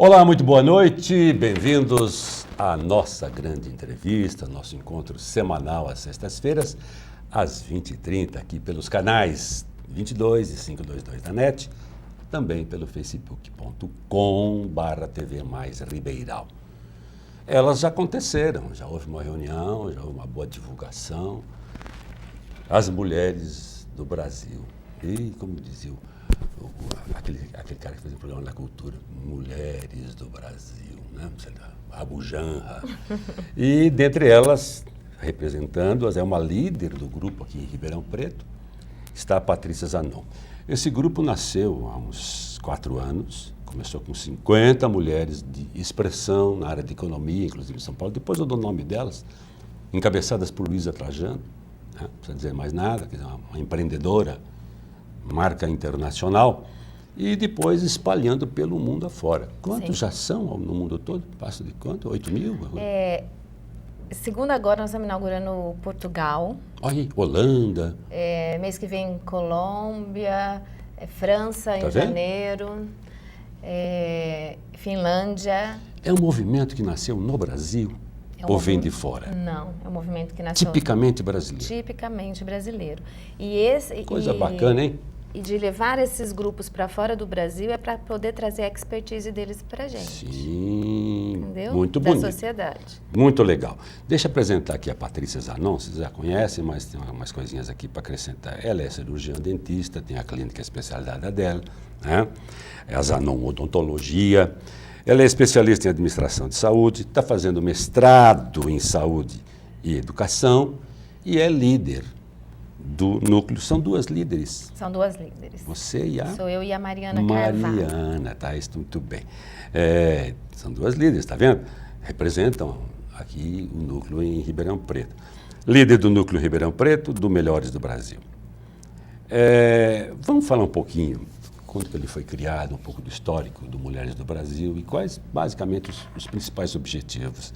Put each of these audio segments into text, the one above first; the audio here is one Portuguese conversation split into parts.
Olá, muito boa noite, bem-vindos à nossa grande entrevista, nosso encontro semanal às sextas-feiras, às 20h30, aqui pelos canais 22 e 522 da NET, também pelo facebook.com/TV Mais Ribeirão. Elas já aconteceram, já houve uma reunião, já houve uma boa divulgação. As mulheres do Brasil, e como dizia aquele cara que fazia o programa da cultura, Mulheres do Brasil, né? Abu Janra. E dentre elas, representando-as, é uma líder do grupo aqui em Ribeirão Preto, está a Patrícia Zanon. Esse grupo nasceu há uns 4 anos, começou com 50 mulheres de expressão na área de economia, inclusive em São Paulo. Depois eu dou o nome delas, encabeçadas por Luísa Trajano, né? Não precisa dizer mais nada, que é uma empreendedora, marca internacional, e depois espalhando pelo mundo afora. Quantos já são no mundo todo? Passa de quanto? 8 mil? Segundo agora, nós estamos inaugurando Portugal. Olha aí, Holanda. Mês que vem, Colômbia, França, em janeiro, Finlândia. É um movimento que nasceu no Brasil ou vem de fora? Não, é um movimento que nasceu... Tipicamente brasileiro. Tipicamente brasileiro. Coisa bacana, hein? E de levar esses grupos para fora do Brasil é para poder trazer a expertise deles para a gente. Sim, entendeu? Muito bonito. Da sociedade. Muito legal. Deixa eu apresentar aqui a Patrícia Zanon, vocês já conhecem, mas tem umas coisinhas aqui para acrescentar. Ela é cirurgiã dentista, tem a clínica especializada dela, né? É a Zanon Odontologia. Ela é especialista em administração de saúde, está fazendo mestrado em saúde e educação e é líder do núcleo. São 2 líderes. São 2 líderes. Você e a... Sou eu e a Mariana Carvalho. Mariana, tá, isso muito bem. São 2 líderes, tá vendo? Representam aqui o núcleo em Ribeirão Preto. Líder do núcleo Ribeirão Preto, do Melhores do Brasil. Vamos falar um pouquinho, quando que ele foi criado, um pouco do histórico do Mulheres do Brasil e quais, basicamente, os principais objetivos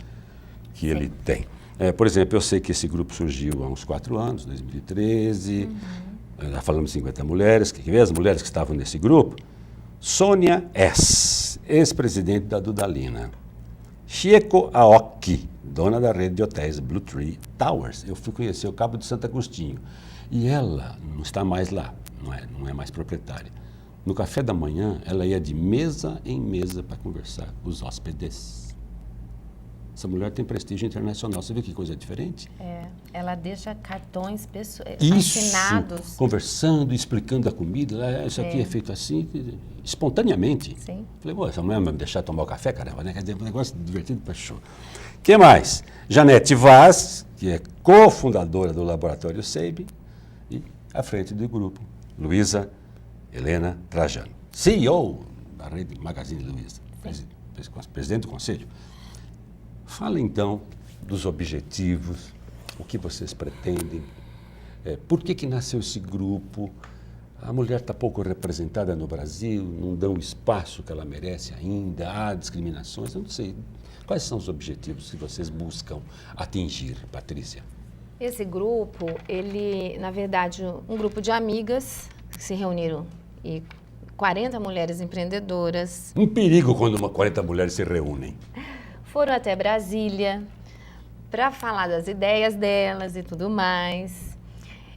que ele tem. Por exemplo, eu sei que esse grupo surgiu há uns 4 anos, 2013, já falamos de 50 mulheres, que vê as mulheres que estavam nesse grupo? Sônia S., ex-presidente da Dudalina. Chieko Aoki, dona da rede de hotéis Blue Tree Towers. Eu fui conhecer o Cabo de Santo Agostinho. E ela não está mais lá, não é mais proprietária. No café da manhã, ela ia de mesa em mesa para conversar com os hóspedes. Essa mulher tem prestígio internacional. Você vê que coisa diferente? Ela deixa cartões Isso, assinados. Conversando, explicando a comida. Isso aqui é feito assim, espontaneamente. Sim. Falei, essa mulher vai me deixar tomar o café, caramba, né? Quer dizer, um negócio divertido para show. O que mais? Janete Vaz, que é cofundadora do Laboratório SEIB, e à frente do grupo, Luísa Helena Trajano, CEO da rede Magazine Luiza, presidente do conselho. Fala então dos objetivos, o que vocês pretendem, por que nasceu esse grupo? A mulher está pouco representada no Brasil, não dão o espaço que ela merece ainda, há discriminações, eu não sei. Quais são os objetivos que vocês buscam atingir, Patrícia? Esse grupo, ele, na verdade, um grupo de amigas que se reuniram e 40 mulheres empreendedoras. Um perigo quando 40 mulheres se reúnem. Foram até Brasília para falar das ideias delas e tudo mais.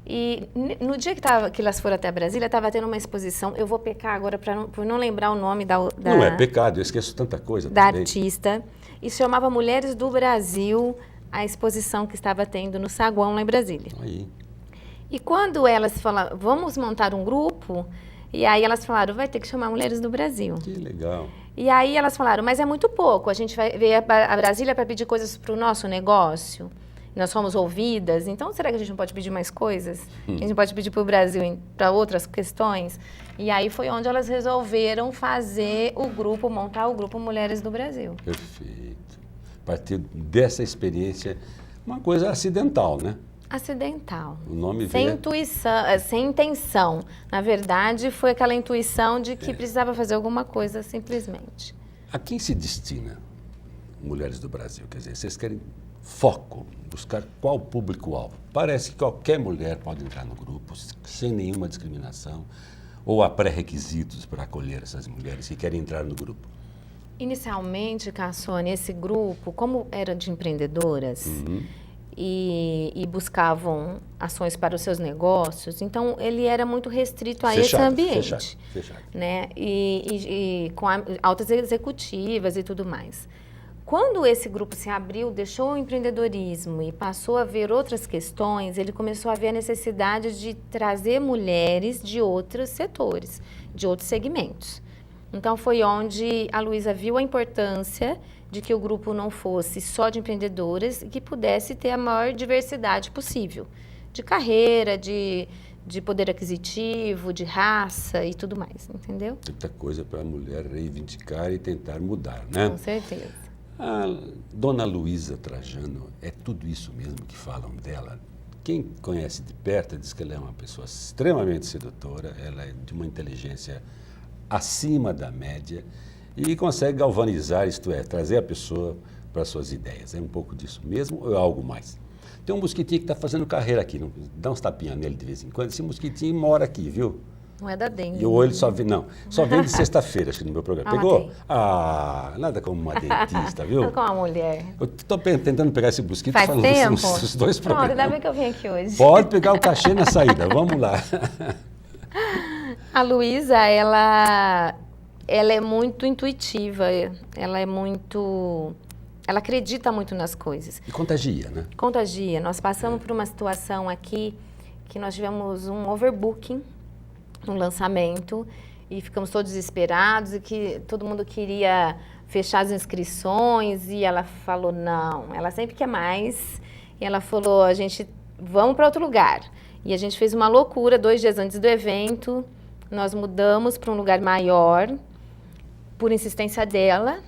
E no dia que elas foram até Brasília, estava tendo uma exposição. Eu vou pecar agora por não lembrar o nome da não é pecado, eu esqueço tanta coisa. Da artista. E se chamava Mulheres do Brasil, a exposição que estava tendo no Saguão, lá em Brasília. Aí. E quando elas falaram, vamos montar um grupo, e aí elas falaram, vai ter que chamar Mulheres do Brasil. Que legal. E aí elas falaram, mas é muito pouco, a gente veio a Brasília para pedir coisas para o nosso negócio, nós fomos ouvidas, então será que a gente não pode pedir mais coisas? A gente pode pedir para o Brasil para outras questões? E aí foi onde elas resolveram fazer o grupo, montar o grupo Mulheres do Brasil. Perfeito. A partir dessa experiência, uma coisa acidental, né? Acidental. O nome sem veio... intuição, sem intenção. Na verdade, foi aquela intuição de que precisava fazer alguma coisa simplesmente. A quem se destina Mulheres do Brasil? Quer dizer, vocês querem foco, buscar qual público-alvo? Parece que qualquer mulher pode entrar no grupo sem nenhuma discriminação ou há pré-requisitos para acolher essas mulheres que querem entrar no grupo? Inicialmente, Cassone, esse grupo, como era de empreendedoras e buscavam ações para os seus negócios, então ele era muito restrito a esse ambiente. Fechado. Né? E com altas executivas e tudo mais. Quando esse grupo se abriu, deixou o empreendedorismo e passou a ver outras questões, ele começou a ver a necessidade de trazer mulheres de outros setores, de outros segmentos. Então, foi onde a Luísa viu a importância de que o grupo não fosse só de empreendedoras e que pudesse ter a maior diversidade possível, de carreira, de poder aquisitivo, de raça e tudo mais, entendeu? Muita coisa para a mulher reivindicar e tentar mudar, né? Com certeza. A dona Luísa Trajano, é tudo isso mesmo que falam dela? Quem conhece de perto diz que ela é uma pessoa extremamente sedutora, ela é de uma inteligência acima da média e consegue galvanizar, isto é, trazer a pessoa para suas ideias. É um pouco disso mesmo ou é algo mais? Tem um mosquitinho que está fazendo carreira aqui, não, dá uns tapinhas nele de vez em quando. Esse mosquitinho mora aqui, viu? Não é da dengue. E o olho só vem, não, só vem de sexta-feira, acho que no meu programa. Pegou? Matei. Ah, nada como uma dentista, viu? Nada como uma mulher. Eu estou tentando pegar esse mosquito Faz falando tempo? os dois Pronto, programas. ainda bem que eu vim aqui hoje. Pode pegar o cachê na saída, vamos lá. A Luísa, ela é muito intuitiva, ela acredita muito nas coisas. E contagia, né? Contagia. Nós passamos por uma situação aqui que nós tivemos um overbooking no lançamento e ficamos todos desesperados e que todo mundo queria fechar as inscrições e ela falou não, ela sempre quer mais e ela falou, vamos para outro lugar. E a gente fez uma loucura 2 dias antes do evento, nós mudamos para um lugar maior por insistência dela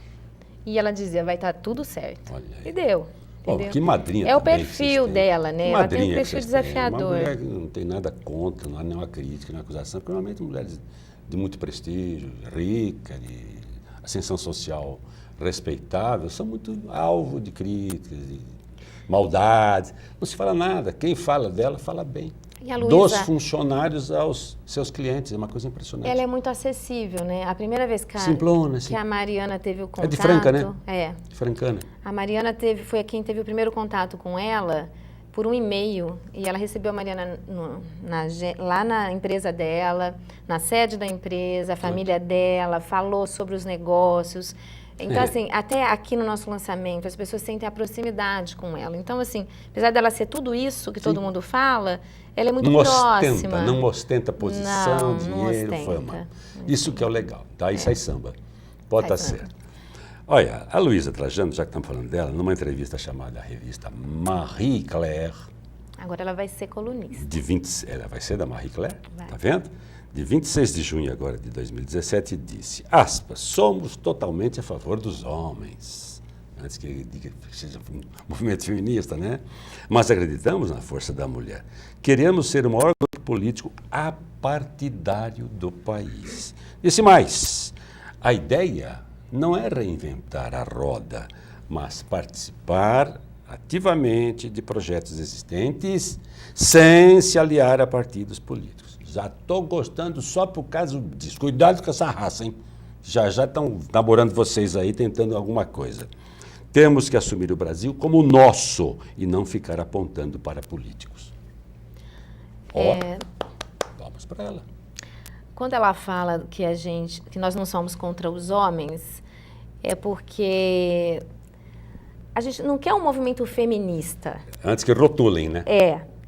e ela dizia, vai estar tudo certo. Olha aí. E deu. Bom, que madrinha É o também que perfil vocês têm. dela, né? Ela tem um perfil desafiador. Uma mulher que não tem nada contra, não há nenhuma crítica, nenhuma acusação, porque normalmente mulheres de muito prestígio, rica, de ascensão social respeitável, são muito alvo de críticas, de maldades. Não se fala nada. Quem fala dela, fala bem. E a Luísa, dos funcionários aos seus clientes, é uma coisa impressionante. ela é muito acessível, né? A primeira vez Simplona, que a Mariana teve o contato... É de Franca, né? É. Francana. A Mariana foi quem teve o primeiro contato com ela por um e-mail. E ela recebeu a Mariana lá na empresa dela, na sede da empresa, a família dela, falou sobre os negócios. Então, assim, até aqui no nosso lançamento, as pessoas sentem a proximidade com ela. Então, assim, apesar dela ser tudo isso que todo mundo fala, ela é muito próxima. Não ostenta posição, dinheiro, ostenta. fama. Isso que é o legal. Daí sai samba. Pode estar certo. Olha, a Luísa Trajano, já que estamos falando dela, numa entrevista chamada à revista Marie Claire... Agora ela vai ser colunista. Ela vai ser da Marie Claire, Vai. tá vendo? De 26 de junho agora de 2017, disse, aspas, somos totalmente a favor dos homens. Antes que ele diga que seja um movimento feminista, né? Mas acreditamos na força da mulher. Queremos ser o maior grupo político apartidário do país. Disse mais, a ideia não é reinventar a roda, mas participar ativamente de projetos existentes sem se aliar a partidos políticos. Já estou gostando só por causa disso. Cuidado com essa raça, hein? Já estão namorando vocês aí, tentando alguma coisa. Temos que assumir o Brasil como nosso e não ficar apontando para políticos. Vamos para ela. Quando ela fala que nós não somos contra os homens, é porque a gente não quer um movimento feminista. Antes que rotulem, né?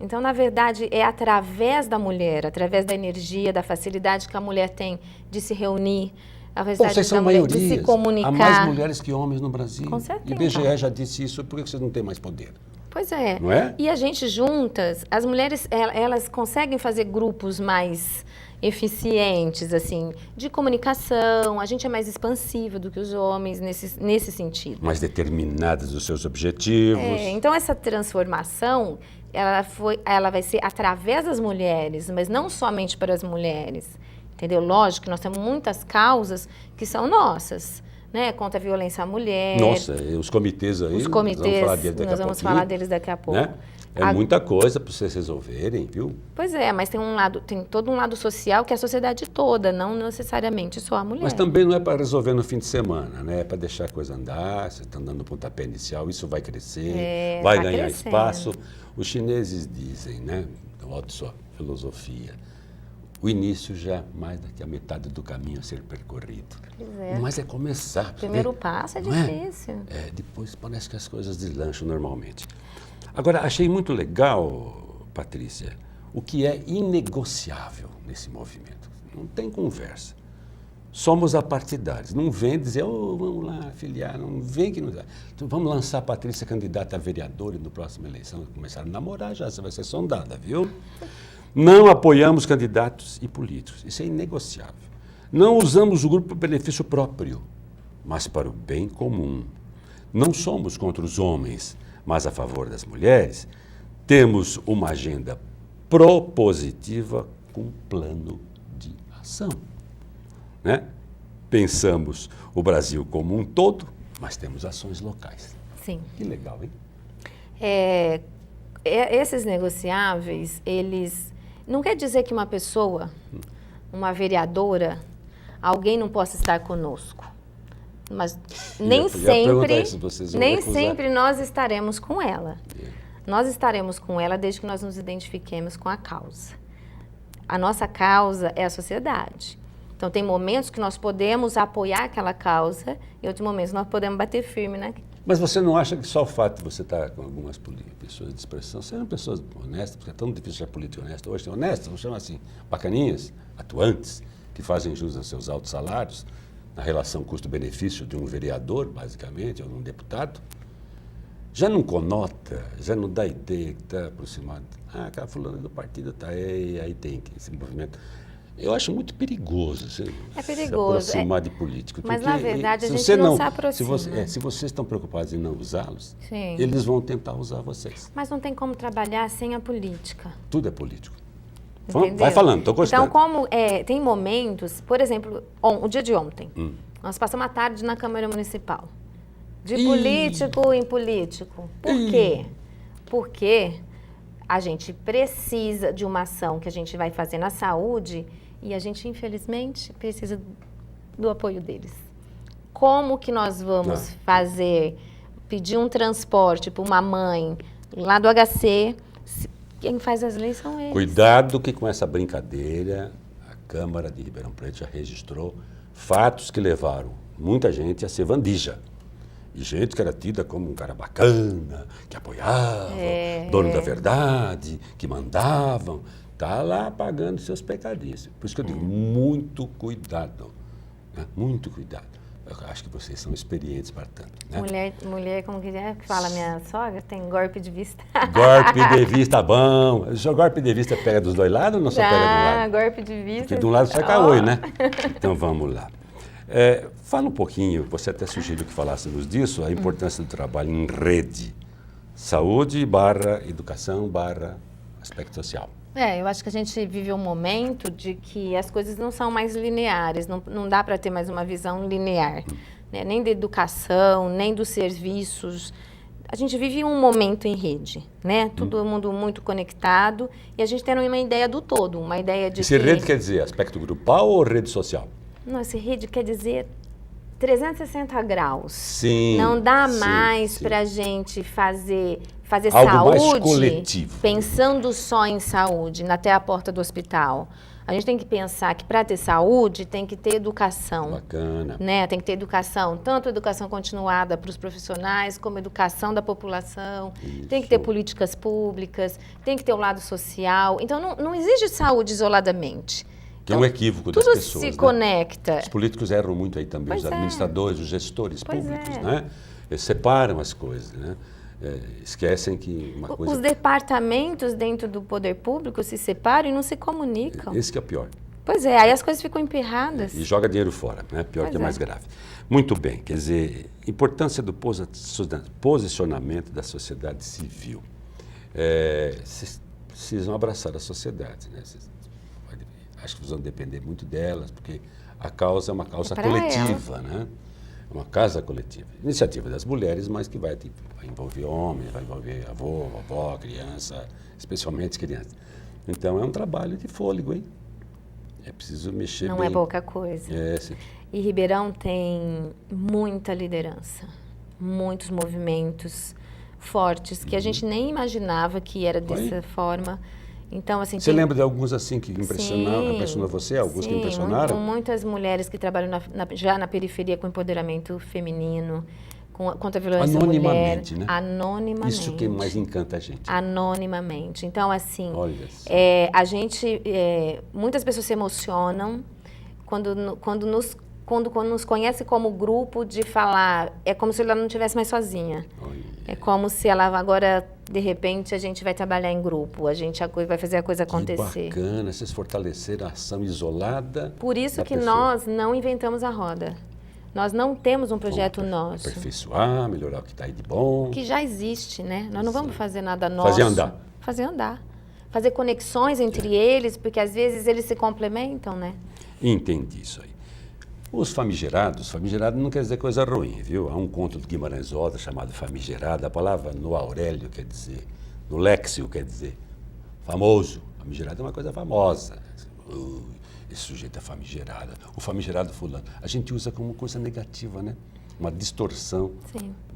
Então, na verdade, é através da mulher, através da energia, da facilidade que a mulher tem de se reunir, a facilidade da mulher de se comunicar. Há mais mulheres que homens no Brasil. Com certeza. E IBGE já disse isso, por que vocês não têm mais poder? Pois é. Não é? E a gente juntas, as mulheres, elas conseguem fazer grupos mais eficientes, assim, de comunicação. A gente é mais expansiva do que os homens nesse sentido. Mais determinadas dos seus objetivos. Então, essa transformação, ela vai ser através das mulheres, mas não somente para as mulheres. Entendeu? Lógico que nós temos muitas causas que são nossas, né, contra a violência à mulher. Nossa, e os comitês aí, Os comitês, nós vamos falar deles daqui a pouco. Né? É muita coisa para vocês resolverem, viu? Pois é, mas tem todo um lado social que é a sociedade toda, não necessariamente só a mulher. Mas também não é para resolver no fim de semana, né? É para deixar a coisa andar, você está dando o pontapé inicial, isso vai crescer, vai ganhar espaço. Os chineses dizem, né? Olha só, filosofia. O início já é mais do que a metade do caminho a ser percorrido. Mas é começar. O primeiro passo é difícil. Depois parece que as coisas deslancham normalmente. Agora, achei muito legal, Patrícia, o que é inegociável nesse movimento. Não tem conversa. Somos apartidários. Não vem dizer, vamos lá, filiar, não vem que não dá. Então, vamos lançar a Patrícia candidata a vereadora e na próxima eleição começaram a namorar já, você vai ser sondada, viu? Não apoiamos candidatos e políticos. Isso é inegociável. Não usamos o grupo para benefício próprio, mas para o bem comum. Não somos contra os homens, mas a favor das mulheres. Temos uma agenda propositiva com plano de ação. Né? Pensamos o Brasil como um todo, mas temos ações locais. Sim. Que legal, hein? Esses negociáveis, eles... Não quer dizer que uma pessoa, uma vereadora, alguém não possa estar conosco. Mas nem sempre nós estaremos com ela. Nós estaremos com ela desde que nós nos identifiquemos com a causa. A nossa causa é a sociedade. Então, tem momentos que nós podemos apoiar aquela causa e outros momentos nós podemos bater firme, né? Mas você não acha que só o fato de você estar com algumas pessoas de expressão, sejam pessoas honestas, porque é tão difícil ser político honesto hoje, tem honestas, vamos chamar assim, bacaninhas, atuantes, que fazem jus aos seus altos salários, na relação custo-benefício de um vereador, basicamente, ou de um deputado, já não conota, já não dá ideia que está aproximado. Aquela fulana do partido está aí tem esse movimento. Eu acho muito perigoso se aproximar de político. Mas, porque, na verdade, a gente não se aproxima. Se vocês estão preocupados em não usá-los, eles vão tentar usar vocês. Mas não tem como trabalhar sem a política. Tudo é político. Entendeu? Vai falando, estou gostando. Então, tem momentos, por exemplo, o dia de ontem, nós passamos a tarde na Câmara Municipal. De político em político. Por quê? Porque a gente precisa de uma ação que a gente vai fazer na saúde e a gente, infelizmente, precisa do apoio deles. Como que nós vamos pedir um transporte para uma mãe lá do HC? Quem faz as leis são eles. Cuidado que com essa brincadeira, a Câmara de Ribeirão Preto já registrou fatos que levaram muita gente a ser vandija. E gente que era tida como um cara bacana, que apoiava, dono da verdade, que mandavam. Está lá pagando seus pecadinhos. Por isso que eu digo, muito cuidado. Né? Muito cuidado. Eu acho que vocês são experientes para tanto. Né? Mulher, como que é que fala minha sogra? Tem golpe de vista. Golpe de vista bom. O seu golpe de vista pega dos dois lados ou não só pega de um lado? Golpe de vista. Porque de um lado sai caoi, né? Então vamos lá. Fala um pouquinho, você até sugeriu que falássemos disso, a importância do trabalho em rede. Saúde / educação / aspecto social. Eu acho que a gente vive um momento de que as coisas não são mais lineares, não dá para ter mais uma visão linear, né? Nem da educação, nem dos serviços. A gente vive um momento em rede, né? Todo mundo muito conectado e a gente tem uma ideia do todo, uma ideia de rede quer dizer aspecto grupal ou rede social? Não, esse rede quer dizer 360 graus. Sim. Não dá mais para a gente fazer algo saúde mais coletivo, pensando só em saúde, até a porta do hospital. A gente tem que pensar que para ter saúde tem que ter educação. Bacana. Né? Tem que ter educação, tanto educação continuada para os profissionais, como educação da população. Isso. Tem que ter políticas públicas, tem que ter o lado social. Então, não existe saúde isoladamente. Que é um equívoco das pessoas. Tudo se conecta. Os políticos erram muito aí também, os administradores, os gestores públicos, né? Eles separam as coisas, né? Esquecem que uma coisa... Os departamentos dentro do poder público se separam e não se comunicam. Esse que é o pior. Pois é, aí as coisas ficam emperradas. E joga dinheiro fora, né? Pior que é mais grave. Muito bem, quer dizer, importância do posicionamento da sociedade civil. Vocês precisam abraçar a sociedade, né? Acho que vocês vão depender muito delas, porque a causa é uma causa coletiva, né? Uma casa coletiva. Iniciativa das mulheres, mas que vai envolver homens, vai envolver avô, vovó, criança, especialmente criança. Então é um trabalho de fôlego, hein? É preciso mexer bem. Não é pouca coisa. Sim. E Ribeirão tem muita liderança, muitos movimentos fortes que a gente nem imaginava que era dessa forma. Então, assim, você lembra de alguns assim que impressionou você? Alguns que impressionaram? Muitas mulheres que trabalham já na periferia com empoderamento feminino, contra a violência da mulher. Anonimamente, né? Anonimamente. Isso que mais encanta a gente. Anonimamente. Então, assim, a gente, muitas pessoas se emocionam quando nos conhece como grupo de falar, é como se ela não estivesse mais sozinha. É como se ela agora, de repente, a gente vai trabalhar em grupo, a gente vai fazer a coisa acontecer. Que bacana, vocês fortaleceram a ação isolada. Por isso que nós não inventamos a roda. Nós não temos um projeto nosso. Aperfeiçoar, melhorar o que está aí de bom. Que já existe, né? Nós não vamos fazer nada nosso. Fazer andar. Fazer andar. Fazer conexões entre eles, porque às vezes eles se complementam, né? Entendi isso aí. Os famigerados não quer dizer coisa ruim, viu? Há um conto do Guimarães Rosa chamado Famigerado. A palavra no Aurélio quer dizer, no Léxio quer dizer famoso. Famigerado é uma coisa famosa. Esse sujeito é famigerado. O famigerado fulano. A gente usa como coisa negativa, né? Uma distorção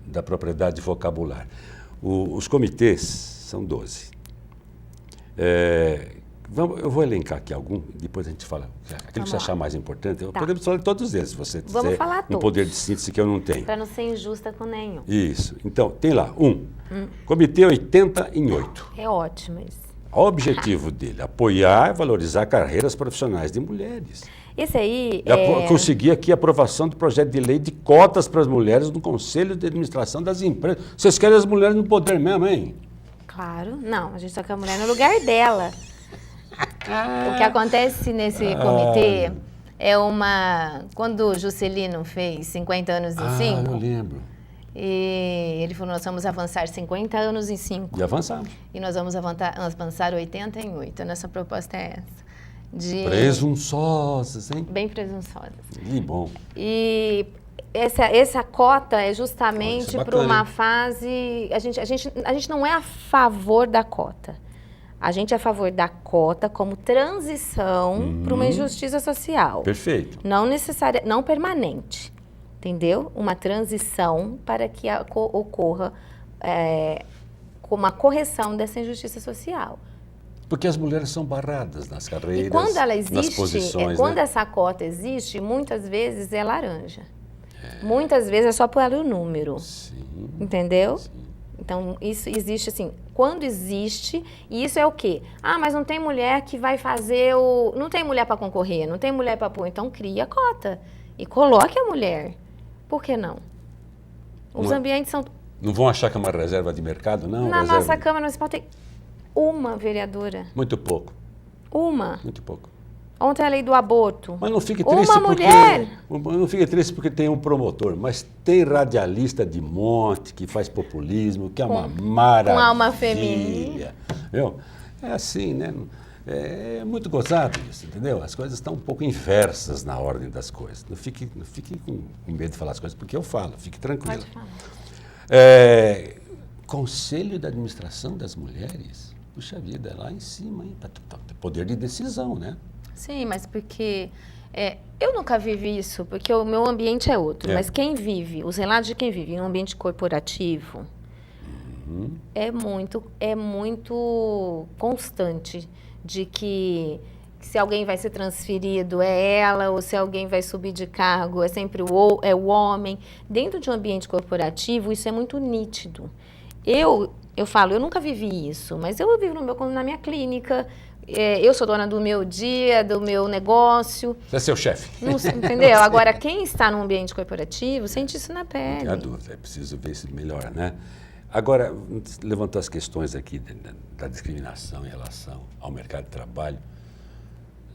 da propriedade vocabular. Os comitês são 12. Eu vou elencar aqui algum, depois a gente fala. Aquilo que você achar mais importante, podemos falar de todos eles, se você quiser um poder de síntese que eu não tenho. Para não ser injusta com nenhum. Isso. Então, tem lá, Comitê 80 em 8. É ótimo isso. O objetivo dele, apoiar e valorizar carreiras profissionais de mulheres. Esse aí Conseguir aqui a aprovação do projeto de lei de cotas para as mulheres no Conselho de Administração das empresas. Vocês querem as mulheres no poder mesmo, hein? Claro. Não, a gente só quer a mulher no lugar dela. O que acontece nesse comitê quando o Juscelino fez 50 anos em 5... eu lembro. E ele falou, nós vamos avançar 50 anos em 5. E avançamos. E nós vamos avançar 80 em 8. A nossa proposta é essa. Presunçosas, hein? Bem presunçosas. Que bom. E essa cota é justamente para uma fase... A gente não é a favor da cota. A gente é a favor da cota como transição para uma injustiça social. Perfeito. Não permanente. Entendeu? Uma transição para que ocorra uma correção dessa injustiça social. Porque as mulheres são barradas nas carreiras, e quando ela existe, nas posições. Quando essa cota existe, muitas vezes é laranja. Muitas vezes é só por o número. Sim. Entendeu? Sim. Então, isso existe assim. Quando existe, e isso é o quê? Mas não tem mulher que vai fazer não tem mulher para concorrer, não tem mulher para pôr. Então, cria a cota e coloque a mulher. Por que não? Os ambientes são... Não vão achar que é uma reserva de mercado, não? Na nossa Câmara Municipal tem uma vereadora. Muito pouco. Uma. Muito pouco. Ontem a lei do aborto. Mas não fique triste não fique triste porque tem um promotor, mas tem radialista de monte que faz populismo, que é uma maravilha. Com alma feminina. Viu? É assim, né? É muito gozado isso, entendeu? As coisas estão um pouco inversas na ordem das coisas. Não fique com medo de falar as coisas, porque eu falo, fique tranquilo. Pode falar. Conselho de Administração das Mulheres, puxa vida, lá em cima, hein? Poder de decisão, né? Sim, mas porque... eu nunca vivi isso, porque o meu ambiente é outro. Mas quem vive, os relatos de quem vive em um ambiente corporativo, é muito constante de que se alguém vai ser transferido é ela, ou se alguém vai subir de cargo é sempre o homem. Dentro de um ambiente corporativo, isso é muito nítido. Eu falo, eu nunca vivi isso, mas eu vivo na minha clínica, eu sou dona do meu dia, do meu negócio. Você é seu chefe. Entendeu? Agora, quem está num ambiente corporativo sente isso na pele. Não tem dúvida, é preciso ver se melhora, né? Agora, levantou as questões aqui da discriminação em relação ao mercado de trabalho.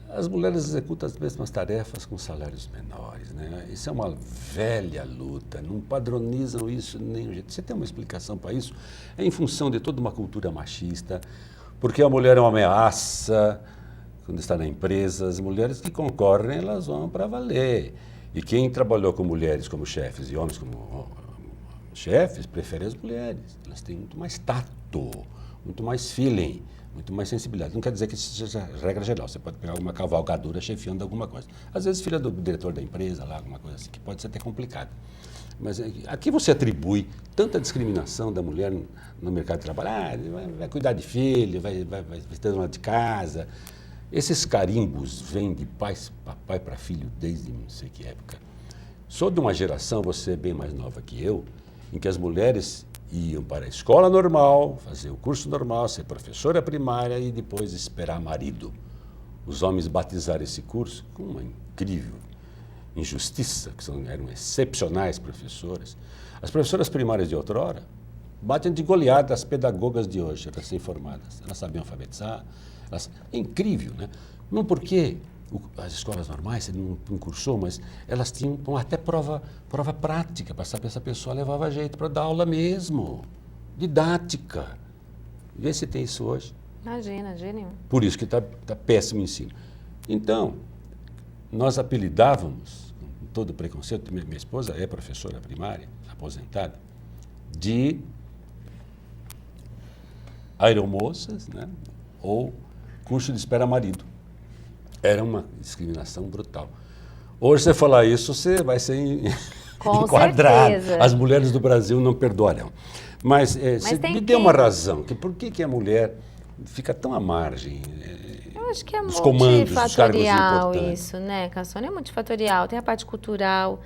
As mulheres executam as mesmas tarefas com salários menores, né? Isso é uma velha luta, não padronizam isso de nenhum jeito. Você tem uma explicação para isso? É em função de toda uma cultura machista, porque a mulher é uma ameaça quando está na empresa. As mulheres que concorrem, elas vão para valer. E quem trabalhou com mulheres como chefes e homens como chefes, prefere as mulheres. Elas têm muito mais tato, muito mais feeling, muito mais sensibilidade. Não quer dizer que isso seja regra geral. Você pode pegar uma cavalgadura chefiando alguma coisa. Às vezes filha do diretor da empresa, lá, alguma coisa assim, que pode ser até complicado. Mas aqui você atribui tanta discriminação da mulher no mercado de trabalho. Vai cuidar de filho, vai ter dona de casa. Esses carimbos vêm de papai para filho desde não sei que época. Sou de uma geração, você é bem mais nova que eu, em que as mulheres iam para a escola normal, fazer o curso normal, ser professora primária e depois esperar marido. Os homens batizaram esse curso com uma incrível injustiça, que eram excepcionais professoras. As professoras primárias de outrora batem de goleada as pedagogas de hoje, recém-formadas. Elas sabiam alfabetizar. É incrível, né? Não porque as escolas normais, você não cursou, mas elas tinham até prova prática, para saber se a pessoa levava jeito para dar aula mesmo. Didática. Vê se tem isso hoje. Imagina, gênio. Por isso que está péssimo o ensino. Então, nós apelidávamos, com todo preconceito, minha esposa é professora primária, aposentada, de aeromoças, né? Ou curso de espera-marido. Era uma discriminação brutal. Hoje, você falar isso, você vai ser enquadrado. Certeza. As mulheres do Brasil não perdoarão. Mas você me deu uma razão. Por que a mulher fica tão à margem? Eu acho que é dos comandos, dos cargos multifatorial importantes. isso, né, Cassone? É multifatorial. Tem a parte cultural,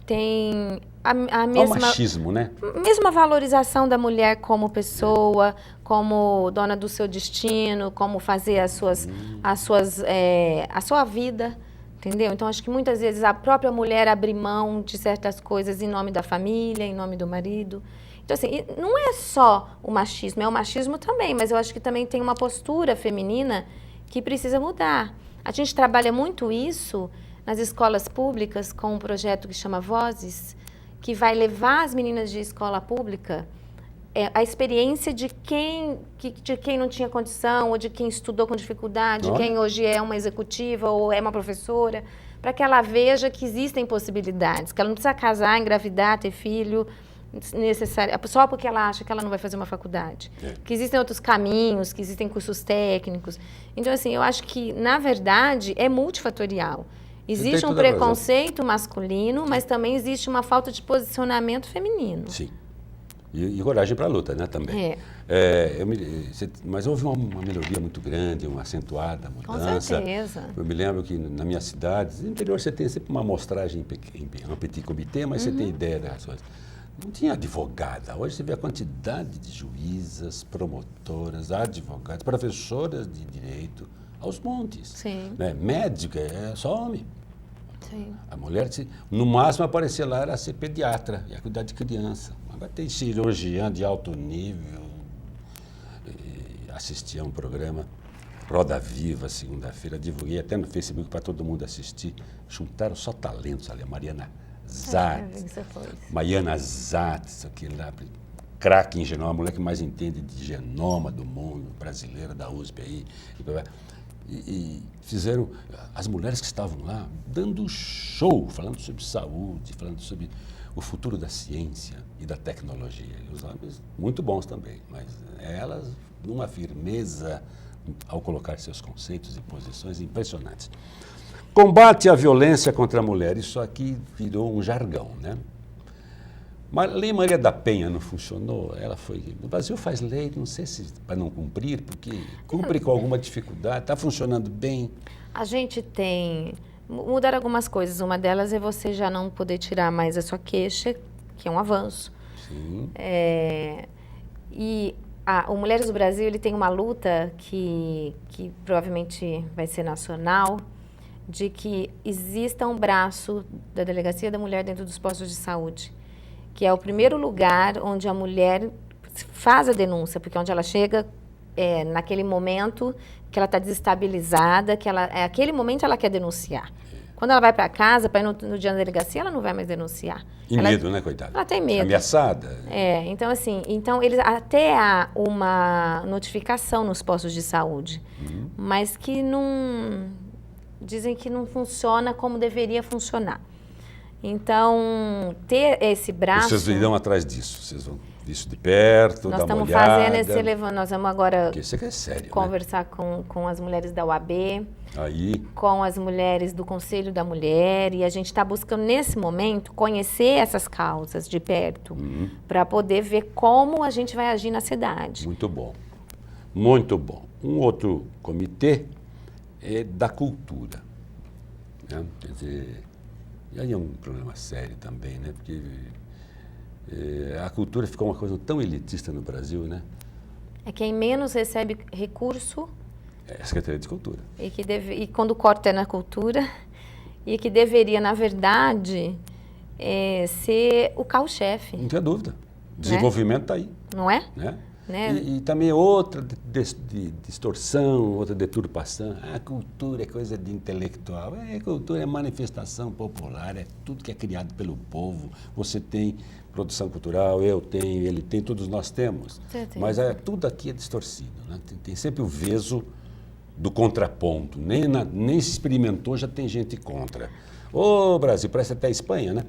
tem a É o mesma... machismo, né? Mesma valorização da mulher como pessoa, como dona do seu destino, como fazer a sua vida, entendeu? Então, acho que muitas vezes a própria mulher abre mão de certas coisas em nome da família, em nome do marido. Então, assim, não é só o machismo, é o machismo também, mas eu acho que também tem uma postura feminina que precisa mudar. A gente trabalha muito isso nas escolas públicas com um projeto que chama Vozes, que vai levar as meninas de escola pública a experiência de quem não tinha condição, ou de quem estudou com dificuldade, de quem hoje é uma executiva ou é uma professora, para que ela veja que existem possibilidades, que ela não precisa casar, engravidar, ter filho, só porque ela acha que ela não vai fazer uma faculdade. Que existem outros caminhos, que existem cursos técnicos. Então, assim, eu acho que, na verdade, é multifatorial. Existe um preconceito masculino, mas também existe uma falta de posicionamento feminino. Sim. E coragem para a luta, né, também. Mas houve uma melhoria muito grande, uma acentuada mudança. Com certeza. Eu me lembro que na minha cidade, no interior você tem sempre uma amostragem em um petit comité, mas você tem ideia das coisas. Não tinha advogada. Hoje você vê a quantidade de juízas, promotoras, advogadas, professoras de direito, aos montes. Sim. Né? Médica é só homem. Sim. A mulher, no máximo, aparecia lá, era ser pediatra, ia cuidar de criança. Agora tem cirurgiã de alto nível. Assistia a um programa, Roda Viva, segunda-feira, divulguei até no Facebook para todo mundo assistir. Juntaram só talentos ali, a Mariana Zatz, isso aqui lá, craque em genoma, a mulher que mais entende de genoma do mundo, brasileira da USP aí. E fizeram, as mulheres que estavam lá, dando show, falando sobre saúde, falando sobre o futuro da ciência e da tecnologia. E os homens muito bons também, mas elas numa firmeza ao colocar seus conceitos e posições impressionantes. Combate à violência contra a mulher, isso aqui virou um jargão, né? Mas a Lei Maria da Penha não funcionou, ela foi... O Brasil faz lei, não sei se para não cumprir, porque cumpre com alguma dificuldade, está funcionando bem. A gente tem... Mudar algumas coisas, uma delas é você já não poder tirar mais a sua queixa, que é um avanço. Sim. O Mulheres do Brasil, ele tem uma luta que provavelmente vai ser nacional, de que exista um braço da Delegacia da Mulher dentro dos postos de saúde, que é o primeiro lugar onde a mulher faz a denúncia, porque onde ela chega, naquele momento que ela está desestabilizada, aquele momento ela quer denunciar. Quando ela vai para casa, para ir no dia da delegacia, ela não vai mais denunciar. Medo, né, coitada? Ela tem medo. Ameaçada. Então assim, eles até há uma notificação nos postos de saúde, mas que não... Dizem que não funciona como deveria funcionar. Então, ter esse braço... Vocês irão atrás disso, vocês vão isso de perto, Nós dar uma estamos olhada. fazendo esse levante, nós vamos agora Porque isso aqui é sério, conversar com as mulheres da UAB, né? Aí, com as mulheres do Conselho da Mulher, e a gente está buscando, nesse momento, conhecer essas causas de perto, para poder ver como a gente vai agir na cidade. muito bom. Muito bom. Um outro comitê é da cultura, né? Quer dizer, e aí é um problema sério também, né? Porque a cultura ficou uma coisa tão elitista no Brasil, né? É quem menos recebe recurso É a Secretaria de Cultura. e quando corta é na cultura, e que deveria, na verdade, ser o carro-chefe, Não tem dúvida. Desenvolvimento está aí, não é? né? Né? E também outra distorção, outra deturpação. A cultura é coisa de intelectual. Cultura é manifestação popular, é tudo que é criado pelo povo. Você tem produção cultural, eu tenho, ele tem, todos nós temos. Certeza. Mas tudo aqui é distorcido, né? Tem sempre o veso do contraponto. Nem se experimentou, já tem gente contra. Ô, Brasil, parece até a Espanha, né?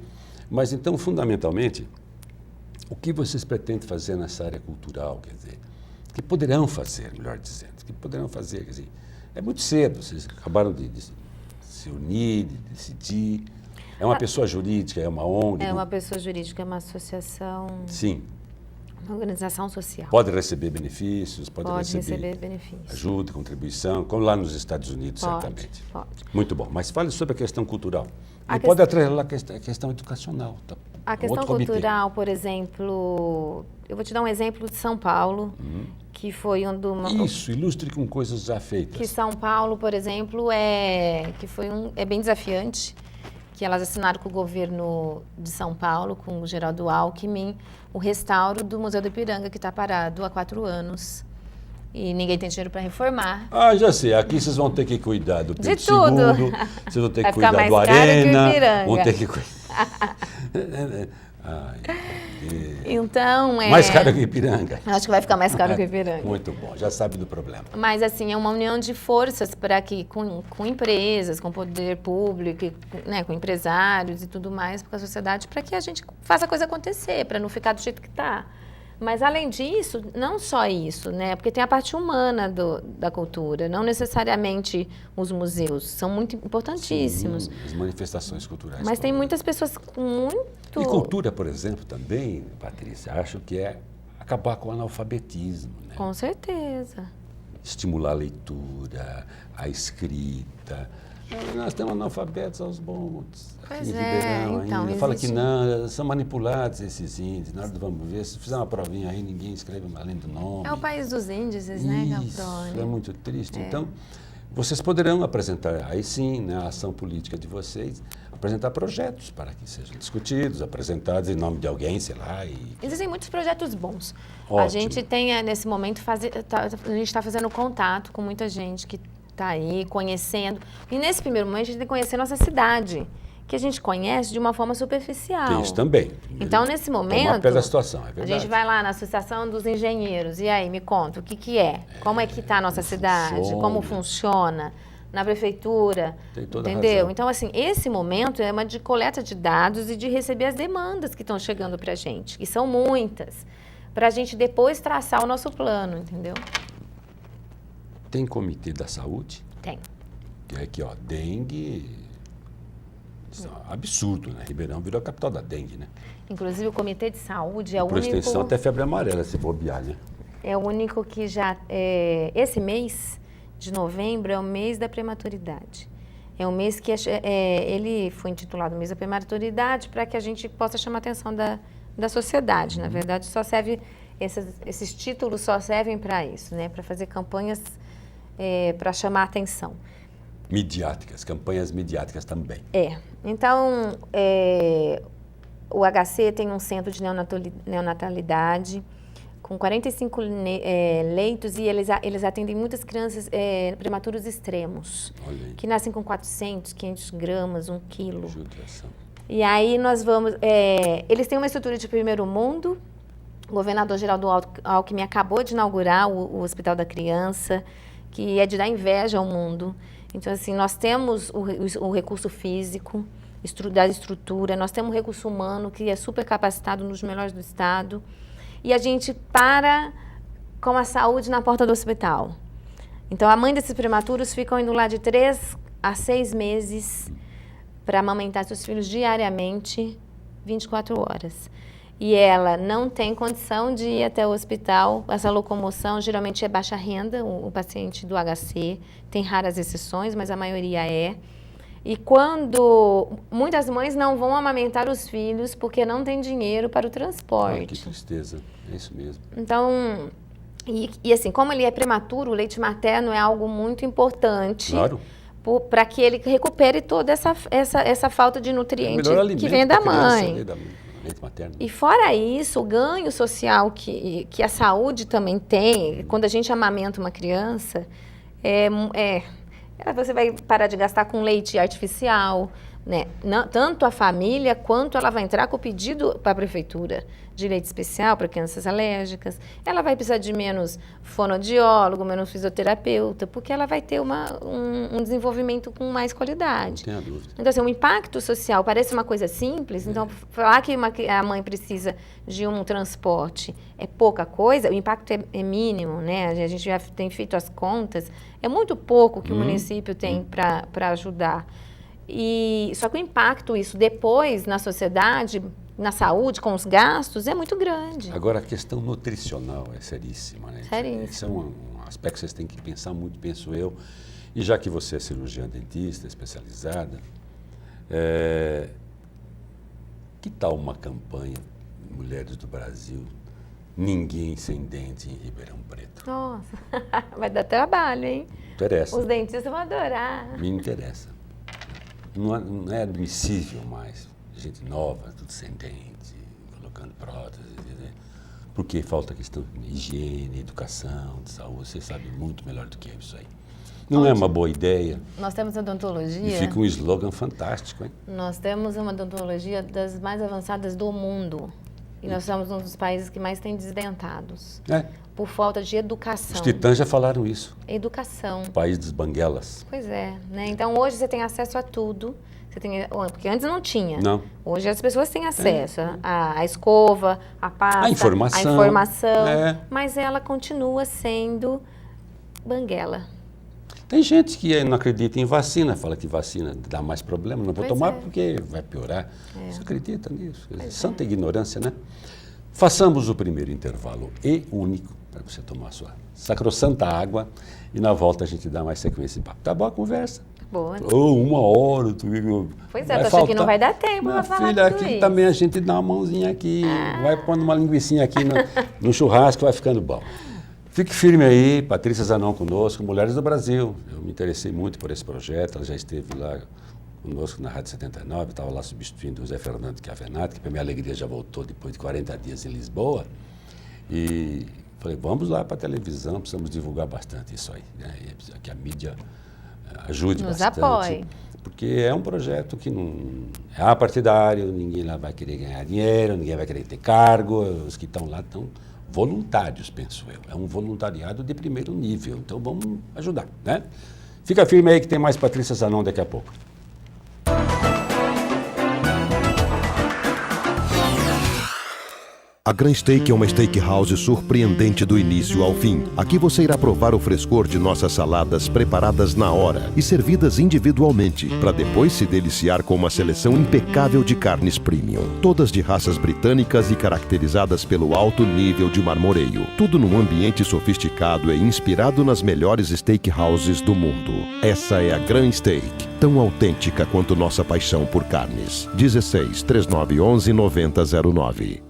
Mas então, fundamentalmente, o que vocês pretendem fazer nessa área cultural, quer dizer, que poderão fazer, melhor dizendo, que poderão fazer, quer dizer, é muito cedo, vocês acabaram de se unir, de decidir, é uma pessoa jurídica, é uma ONG? É uma pessoa jurídica, é uma associação, Sim. uma organização social. Pode receber benefícios, Pode receber benefícios. ajuda, contribuição, como lá nos Estados Unidos, certamente. Pode. Muito bom, mas fale sobre a questão cultural. A E pode atrelar a questão educacional. Tá? A questão Outro comitê. cultural, por exemplo, eu vou te dar um exemplo de São Paulo, que foi Isso, ilustre com coisas já feitas. que São Paulo, por exemplo, é bem desafiante, que elas assinaram com o governo de São Paulo, com o Geraldo Alckmin, o restauro do Museu do Ipiranga, que está parado há 4 anos. E ninguém tem dinheiro para reformar. Ah, já sei. Aqui vocês vão ter que cuidar do Pedro tudo. II, vocês vão ter que Vai ficar cuidar mais do caro que o Arena, Ipiranga. vão ter que cuidar... Ai, meu Deus. Então, Mais caro que o Ipiranga. Acho que vai ficar mais caro que o Ipiranga. Muito bom, já sabe do problema. Mas, assim, é uma união de forças para que, com empresas, com poder público, né, com empresários e tudo mais, com a sociedade, para que a gente faça a coisa acontecer, para não ficar do jeito que está. Mas, além disso, não só isso, né? Porque tem a parte humana da cultura, não necessariamente os museus, são muito importantíssimos. Sim, as manifestações culturais. Mas tem muitas pessoas com muito... E cultura, por exemplo, também, Patrícia, acho que é acabar com o analfabetismo, né? Com certeza. Estimular a leitura, a escrita. Nós temos analfabetos aos montes. Pois Aqui em é, Ribeirão então, ainda. Fala existe- que não, são manipulados esses índios. Na hora do vamos ver, se fizer uma provinha aí, ninguém escreve além do nome. É o país dos índices, né, Isso, Gaprone? é muito triste. Então, vocês poderão apresentar, aí sim, né, a ação política de vocês, apresentar projetos para que sejam discutidos, apresentados em nome de alguém, sei lá. Existem muitos projetos bons. A Ótimo. gente tem, nesse momento, a gente está fazendo contato com muita gente que está aí, conhecendo. E nesse primeiro momento, a gente tem que conhecer nossa cidade, que a gente conhece de uma forma superficial. Tem isso também. Então, nesse momento, Tomar pé da situação, é a verdade. gente vai lá na Associação dos Engenheiros, e aí, me conta, o que é? Como é que está a nossa cidade? Como funciona? Na prefeitura, Tem toda a entendeu? razão. Então, assim, esse momento é uma de coleta de dados e de receber as demandas que estão chegando para a gente, que são muitas, para a gente depois traçar o nosso plano, entendeu? Tem comitê da saúde, Tem. que é aqui, ó, dengue, isso é um absurdo, né? Ribeirão virou a capital da dengue, né? Inclusive, o Comitê de Saúde é o Por extensão, único... até febre amarela, se bobear, né? É o único que já... esse mês de novembro é o mês da prematuridade. É um mês que ele foi intitulado mês da prematuridade para que a gente possa chamar a atenção da sociedade. Na verdade, só serve esses títulos só servem para isso, né? Para fazer campanhas para chamar a atenção. Midiáticas, campanhas midiáticas também. Então, o HC tem um centro de neonatalidade com 45 leitos e eles atendem muitas crianças prematuros extremos, Olha aí. que nascem com 400, 500 gramas, 1 quilo. Judiação. E aí nós vamos... eles têm uma estrutura de primeiro mundo. O governador Geraldo Alckmin acabou de inaugurar o Hospital da Criança, que é de dar inveja ao mundo. Então, assim, nós temos o recurso físico, da estrutura. Nós temos um recurso humano que é super capacitado, nos melhores do estado. E a gente para com a saúde na porta do hospital. Então, a mãe desses prematuros ficam indo lá de 3 a 6 meses para amamentar seus filhos diariamente, 24 horas. E ela não tem condição de ir até o hospital. Essa locomoção geralmente é baixa renda, o paciente do HC. Tem raras exceções, mas a maioria é. E quando muitas mães não vão amamentar os filhos porque não tem dinheiro para o transporte. Que tristeza, é isso mesmo. Então, e assim, como ele é prematuro, o leite materno é algo muito importante. Claro. Para que ele recupere toda essa falta de nutrientes que vem da mãe. Leite materno. E fora isso, o ganho social que a saúde também tem, quando a gente amamenta uma criança, você vai parar de gastar com leite artificial, né? Tanto a família quanto ela vai entrar com o pedido para a prefeitura de leite especial para crianças alérgicas. Ela vai precisar de menos fonoaudiólogo, menos fisioterapeuta, porque ela vai ter um desenvolvimento com mais qualidade. Não tenho dúvida. Então, assim, o impacto social parece uma coisa simples. Então, falar que a mãe precisa de um transporte é pouca coisa, o impacto é mínimo, né? A gente já tem feito as contas. É muito pouco que o município tem para ajudar. Só que o impacto, isso depois na sociedade, na saúde, com os gastos, é muito grande. Agora, a questão nutricional é seríssima, né? Seríssima. Esse é um aspecto que vocês têm que pensar muito, penso eu. E já que você é cirurgiã dentista, especializada, que tal uma campanha, Mulheres do Brasil, Ninguém Sem Dente em Ribeirão Preto? Nossa, vai dar trabalho, hein? Interessa. Os dentistas vão adorar. Me interessa. Não é admissível mais. Gente nova, tudo sem dente, colocando prótese. Porque falta questão de higiene, educação, de saúde. Você sabe muito melhor do que isso aí. Não é uma boa ideia. Nós temos odontologia. E fica um slogan fantástico, hein? Nós temos uma odontologia das mais avançadas do mundo. E nós somos um dos países que mais tem desdentados. Por falta de educação. Os titãs já falaram isso. Educação. O país dos banguelas. Pois é, né? Então hoje você tem acesso a tudo. Porque antes não tinha. Não. Hoje as pessoas têm acesso à escova, à pasta, a informação. Mas ela continua sendo banguela. Tem gente que não acredita em vacina, fala que vacina dá mais problema, não vou tomar porque vai piorar. Você acredita nisso? Santa ignorância, né? Façamos o primeiro intervalo e único para você tomar a sua sacrossanta água e na volta a gente dá mais sequência de papo. Tá boa a conversa? Boa. Ou 1 hora. Pois é, eu achei que não vai dar tempo para falar filha, tudo aqui isso. também a gente dá uma mãozinha aqui, vai pondo uma linguicinha aqui no churrasco, vai ficando bom. Fique firme aí, Patrícia Zanon conosco, Mulheres do Brasil. Eu me interessei muito por esse projeto, ela já esteve lá conosco na Rádio 79, estava lá substituindo o Zé Fernando Chiavenato, que para minha alegria já voltou depois de 40 dias em Lisboa. E falei, vamos lá para a televisão, precisamos divulgar bastante isso aí, né? Que a mídia ajude nos bastante. Apoie. Porque é um projeto que não é apartidário, ninguém lá vai querer ganhar dinheiro, ninguém vai querer ter cargo, os que estão lá estão voluntários, penso eu. É um voluntariado de primeiro nível, então vamos ajudar, né? Fica firme aí que tem mais Patrícia Zanon daqui a pouco. A Grand Steak é uma steakhouse surpreendente do início ao fim. Aqui você irá provar o frescor de nossas saladas preparadas na hora e servidas individualmente, para depois se deliciar com uma seleção impecável de carnes premium. Todas de raças britânicas e caracterizadas pelo alto nível de marmoreio. Tudo num ambiente sofisticado e inspirado nas melhores steakhouses do mundo. Essa é a Grand Steak, tão autêntica quanto nossa paixão por carnes. 16 3911 9009.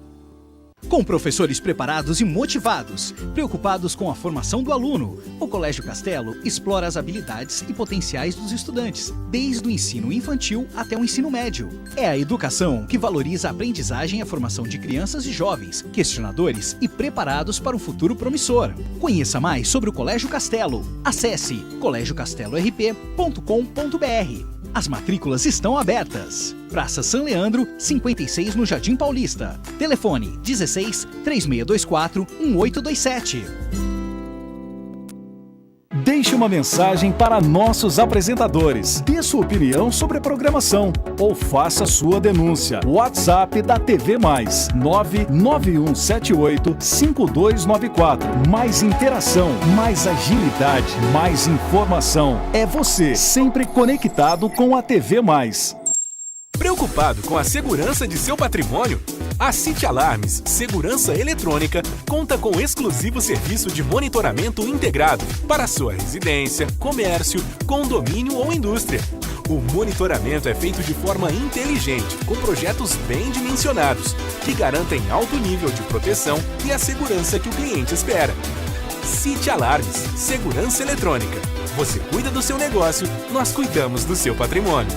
Com professores preparados e motivados, preocupados com a formação do aluno, o Colégio Castelo explora as habilidades e potenciais dos estudantes, desde o ensino infantil até o ensino médio. É a educação que valoriza a aprendizagem e a formação de crianças e jovens, questionadores e preparados para um futuro promissor. Conheça mais sobre o Colégio Castelo. Acesse colégiocasteloRP.com.br. As matrículas estão abertas. Praça São Leandro, 56 no Jardim Paulista. Telefone 16 3624 1827. Deixe uma mensagem para nossos apresentadores. Dê sua opinião sobre a programação ou faça sua denúncia. WhatsApp da TV Mais, 991785294. Mais interação, mais agilidade, mais informação. É você, sempre conectado com a TV Mais. Preocupado com a segurança de seu patrimônio? A City Alarmes Segurança Eletrônica conta com exclusivo serviço de monitoramento integrado para sua residência, comércio, condomínio ou indústria. O monitoramento é feito de forma inteligente, com projetos bem dimensionados, que garantem alto nível de proteção e a segurança que o cliente espera. City Alarmes Segurança Eletrônica. Você cuida do seu negócio, nós cuidamos do seu patrimônio.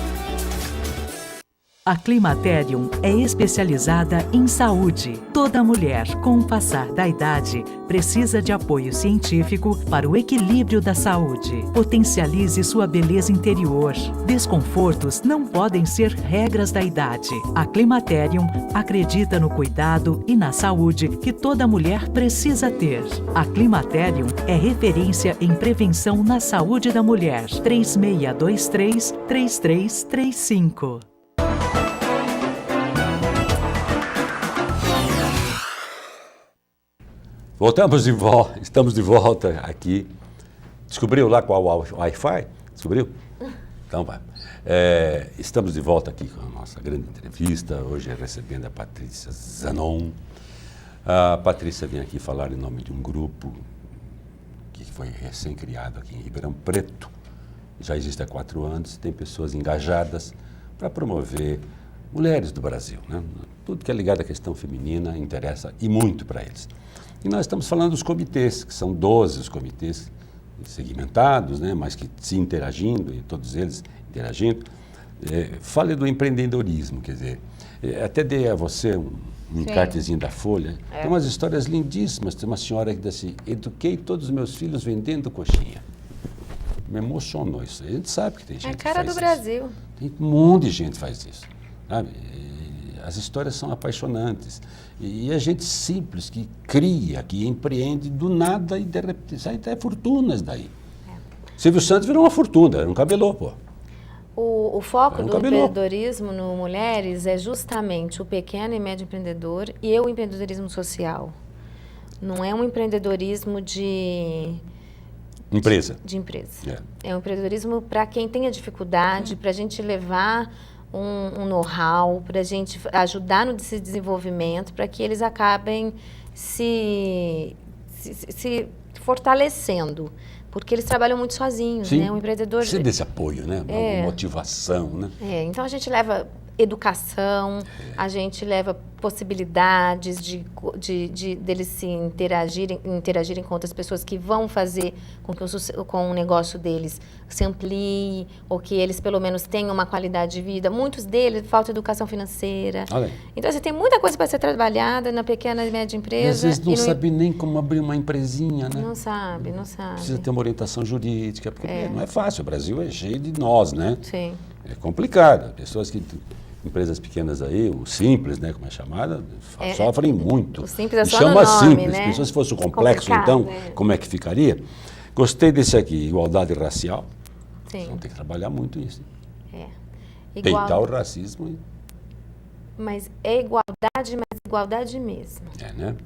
A Climaterium é especializada em saúde. Toda mulher, com o passar da idade, precisa de apoio científico para o equilíbrio da saúde. Potencialize sua beleza interior. Desconfortos não podem ser regras da idade. A Climaterium acredita no cuidado e na saúde que toda mulher precisa ter. A Climaterium é referência em prevenção na saúde da mulher. 3623-3335. Estamos de volta aqui. Descobriu lá qual Wi-Fi? Descobriu? Então vai. Estamos de volta aqui com a nossa grande entrevista, hoje recebendo a Patrícia Zanon. A Patrícia vem aqui falar em nome de um grupo que foi recém-criado aqui em Ribeirão Preto. Já existe há 4 anos, tem pessoas engajadas para promover mulheres do Brasil, né? Tudo que é ligado à questão feminina interessa e muito para eles. E nós estamos falando dos comitês, que são 12 os comitês segmentados, né, mas que se interagindo, e todos eles interagindo. Fale do empreendedorismo, quer dizer, até dei a você um encartezinho da Folha. Tem umas histórias lindíssimas. Tem uma senhora que diz assim: eduquei todos os meus filhos vendendo coxinha. Me emocionou isso. A gente sabe que tem gente que faz isso. É a cara do Brasil. Tem um monte de gente que faz isso, sabe? As histórias são apaixonantes. E a gente simples que cria, que empreende do nada e de repente sai até fortunas daí. Silvio Santos virou uma fortuna, era um cabelô, pô. O foco do empreendedorismo no Mulheres é justamente o pequeno e médio empreendedor e o empreendedorismo social. Não é um empreendedorismo de empresa. É um empreendedorismo para quem tenha dificuldade, para a gente levar um know-how, para a gente ajudar no desenvolvimento, para que eles acabem se fortalecendo, porque eles trabalham muito sozinhos, né? O empreendedor precisa desse apoio, né? Uma motivação, né? Então a gente leva educação, a gente leva possibilidades deles se interagirem com outras pessoas que vão fazer com que o negócio deles se amplie, ou que eles pelo menos tenham uma qualidade de vida. Muitos deles falta educação financeira. Então tem muita coisa para ser trabalhada na pequena e média empresa. E às vezes não sabe nem como abrir uma empresinha, né? Não sabe. Precisa ter uma orientação jurídica, porque não é fácil. O Brasil é cheio de nós, né? Sim. É complicado. Pessoas que... Empresas pequenas aí, o simples, né, como é chamada, sofrem muito. O simples é só chama no nome, simples, né? Porque se fosse o complexo, então, como é que ficaria? Gostei desse aqui, igualdade racial. Sim. Vão ter que trabalhar muito isso. Peitar o racismo. Mas é igualdade, mas igualdade mesmo. Né?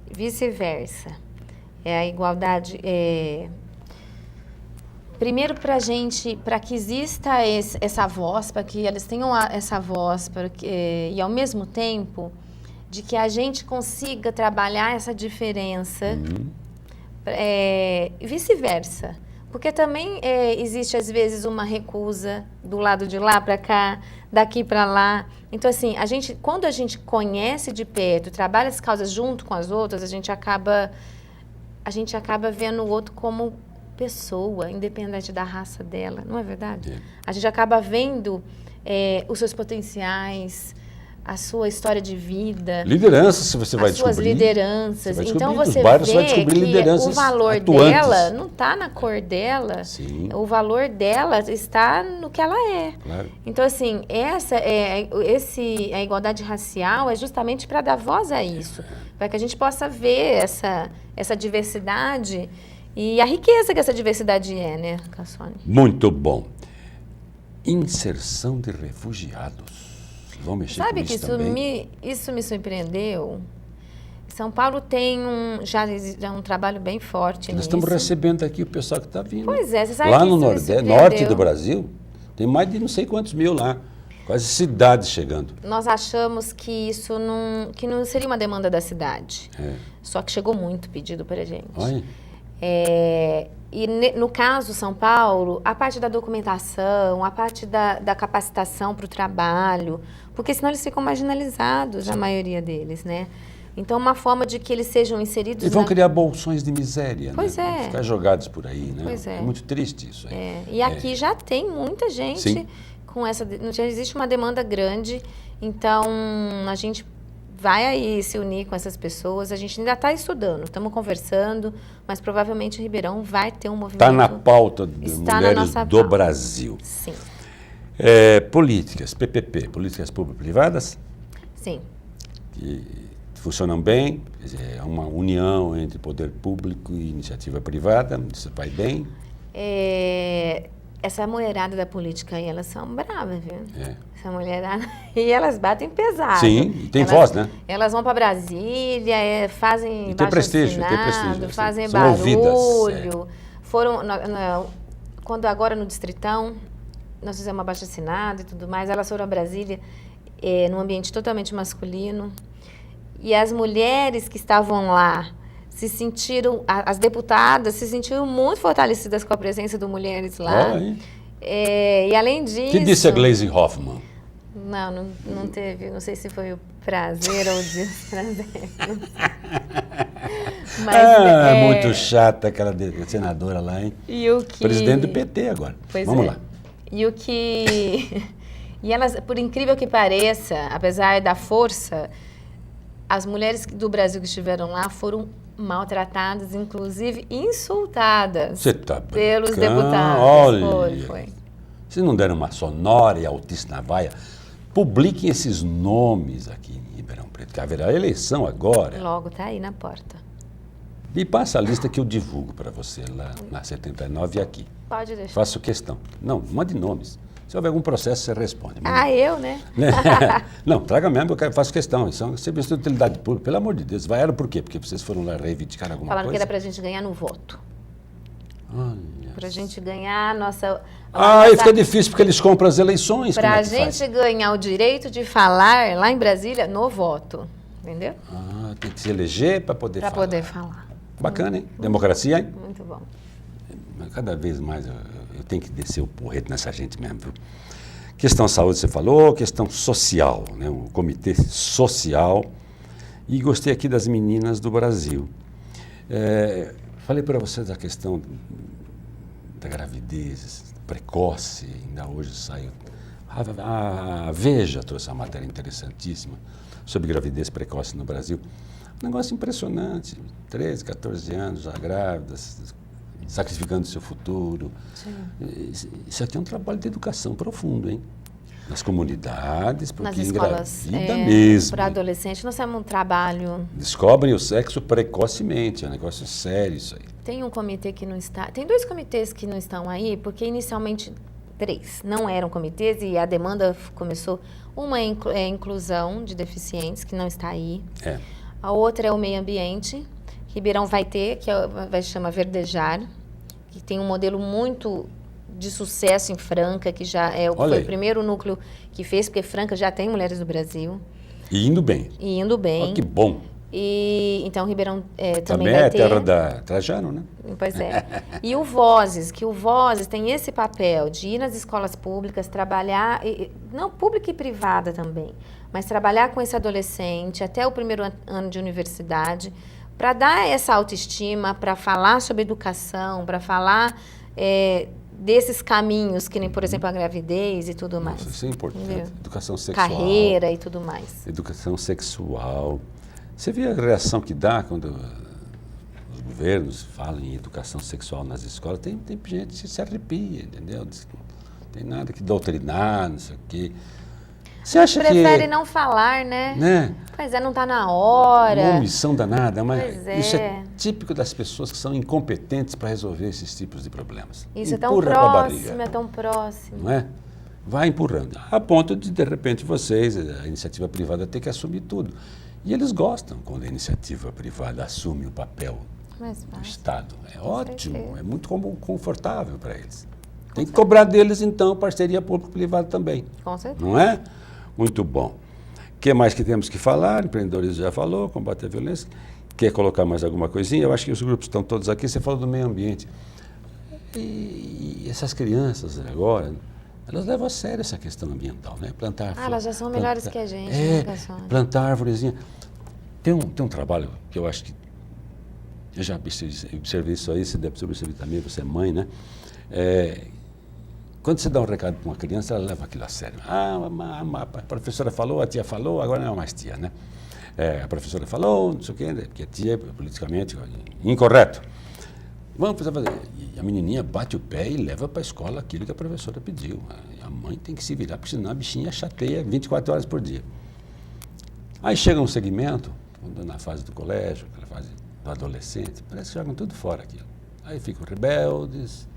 Vice-versa. É a igualdade... Primeiro, para que exista essa voz, para que eles tenham essa voz, e ao mesmo tempo, de que a gente consiga trabalhar essa diferença, e vice-versa. Porque também existe, às vezes, uma recusa do lado de lá para cá, daqui para lá. Então, assim, quando a gente conhece de perto, trabalha as causas junto com as outras, a gente acaba vendo o outro como pessoa, independente da raça dela, não é verdade? A gente acaba vendo os seus potenciais, a sua história de vida. Lideranças, se você vai descobrir. As suas lideranças. Então você vê que o valor atuantes dela não está na cor dela. Sim. O valor dela está no que ela é. Claro. Então, assim, a igualdade racial é justamente para dar voz a isso. Para que a gente possa ver essa diversidade E a riqueza que essa diversidade é, né, Cassone? Muito bom. Inserção de refugiados. Vão mexer Sabe com que isso também? isso me surpreendeu? São Paulo tem já um trabalho bem forte Nós nisso. estamos recebendo aqui o pessoal que está vindo. Pois é, você sabe lá que no isso me Nordeste, surpreendeu. norte do Brasil, tem mais de não sei quantos mil lá. Quase cidades chegando. Nós achamos que isso não seria uma demanda da cidade. Só que chegou muito pedido para a gente. Olha. No caso São Paulo, a parte da documentação, a parte da capacitação para o trabalho, porque senão eles ficam marginalizados, a maioria deles, né? Então, uma forma de que eles sejam inseridos... E vão criar bolsões de miséria, Pois né? é. Vão ficar jogados por aí, né? Pois é. É muito triste isso aí. E aqui já tem muita gente Sim. com essa... Já existe uma demanda grande, então a gente vai aí se unir com essas pessoas. A gente ainda está estudando, estamos conversando, mas provavelmente o Ribeirão vai ter um movimento... Está na pauta de Está na mulheres nossa do pauta. Brasil. Sim, Políticas, PPP, políticas público-privadas, sim. que funcionam bem, quer dizer, é uma união entre poder público e iniciativa privada, isso vai bem. Essa mulherada da política aí, elas são bravas, viu? É. Essa mulherada... E elas batem pesado. Sim, e tem Elas- voz, né? Elas vão para Brasília, fazem E tem prestígio, abaixo-assinado, fazem são barulho. ouvidas, Foram, quando agora no Distritão, nós fizemos abaixo-assinado e tudo mais, elas foram a Brasília num ambiente totalmente masculino. E as mulheres que estavam lá se sentiram, as deputadas se sentiram muito fortalecidas com a presença de mulheres lá. Olha aí. E além disso... O que disse a Gleisi Hoffmann? Não teve, não sei se foi o prazer ou o desprazer. Mas, Muito chata aquela senadora lá, hein? E o que... Presidente do PT agora. Pois Vamos é. lá. E o que... E elas, por incrível que pareça, apesar da força, as mulheres do Brasil que estiveram lá foram maltratadas, inclusive insultadas Você está pelos brincando? deputados. Olha. Foi. Vocês não deram uma sonora e altíssima vaia? Publiquem esses nomes aqui em Ribeirão Preto, que haverá eleição agora. Logo tá aí na porta. E passa a lista que eu divulgo para você lá na 79 e aqui. Pode deixar. Faço questão. Não, mande nomes. Se houver algum processo, você responde. Eu, né? Não, traga mesmo, eu faço questão. Isso é um serviço de utilidade pública. Pelo amor de Deus. Vaiaram por quê? Porque vocês foram lá reivindicar alguma Falaram que coisa? era pra gente ganhar no voto. Olha. Pra gente ganhar a nossa... Aí fica difícil porque eles compram as eleições. Pra como é que gente faz? ganhar o direito de falar lá em Brasília no voto. Entendeu? Tem que se eleger para poder Pra falar. poder falar. Bacana, hein? Democracia, hein? Muito bom. Mas cada vez mais eu tenho que descer o porrete nessa gente mesmo, viu? Questão saúde, você falou, questão social, né? Um comitê social. E gostei aqui das meninas do Brasil. Falei para vocês da questão da gravidez precoce, ainda hoje saiu. A Veja trouxe uma matéria interessantíssima sobre gravidez precoce no Brasil. Um negócio impressionante, 13, 14 anos já grávidas, sacrificando seu futuro. Isso aqui é um trabalho de educação profundo, hein? Nas comunidades, porque Nas escolas engravida mesmo. para adolescente, nós temos um trabalho... Descobrem o sexo precocemente, é um negócio sério isso aí. Tem um comitê que não está... Tem 2 comitês que não estão aí, porque inicialmente 3 não eram comitês e a demanda começou. Uma é a inclusão de deficientes, que não está aí. A outra é o meio ambiente, que Ribeirão vai ter, que vai se chamar Verdejar, que tem um modelo muito de sucesso em Franca, que já foi o primeiro núcleo que fez, porque Franca já tem mulheres do Brasil. E indo bem. E indo bem. Olha que bom. E então Ribeirão também é vai a ter. terra da Trajano, né? Pois é. E o Vozes, que o Vozes tem esse papel de ir nas escolas públicas, trabalhar, não pública e privada também, mas trabalhar com esse adolescente até o primeiro ano de universidade, para dar essa autoestima, para falar sobre educação, para falar desses caminhos, que nem, por exemplo, a gravidez e tudo mais. Nossa, isso é importante. Entendeu? Educação sexual. Carreira e tudo mais. Educação sexual. Você vê a reação que dá quando os governos falam em educação sexual nas escolas? Tem gente que se arrepia, entendeu? Diz que não tem nada que doutrinar, não sei o quê. Você acha Prefere não falar, né? Pois é, não está na hora. Uma omissão danada, mas Pois é. isso é típico das pessoas que são incompetentes para resolver esses tipos de problemas. Isso é tão Empurra com a barriga, próximo, é tão próximo. não é? Vai empurrando, a ponto de repente, vocês, a iniciativa privada, ter que assumir tudo. E eles gostam quando a iniciativa privada assume o papel Mais do fácil. Estado. É Com ótimo, certeza. é muito confortável para eles. Tem que cobrar deles, então, parceria público-privada também. Com certeza. Não é? Muito bom. O que mais que temos que falar? Empreendedorismo já falou, combate à violência. Quer colocar mais alguma coisinha? Eu acho que os grupos estão todos aqui. Você falou do meio ambiente. E essas crianças agora, elas levam a sério essa questão ambiental, né? Plantar Elas já são melhores que a gente, né, Cassone? plantar árvorezinha. Tem um trabalho que eu acho que eu já observei isso aí, você deve observar também, você é mãe, né? Quando você dá um recado para uma criança, ela leva aquilo a sério. A professora falou, a tia falou, agora não é mais tia, né? A professora falou, não sei o quê, porque a tia é politicamente incorreto. Vamos fazer. E a menininha bate o pé e leva para a escola aquilo que a professora pediu. A mãe tem que se virar, porque senão a bichinha chateia 24 horas por dia. Aí chega um segmento, na fase do colégio, aquela fase do adolescente, parece que jogam tudo fora aquilo. Aí ficam rebeldes,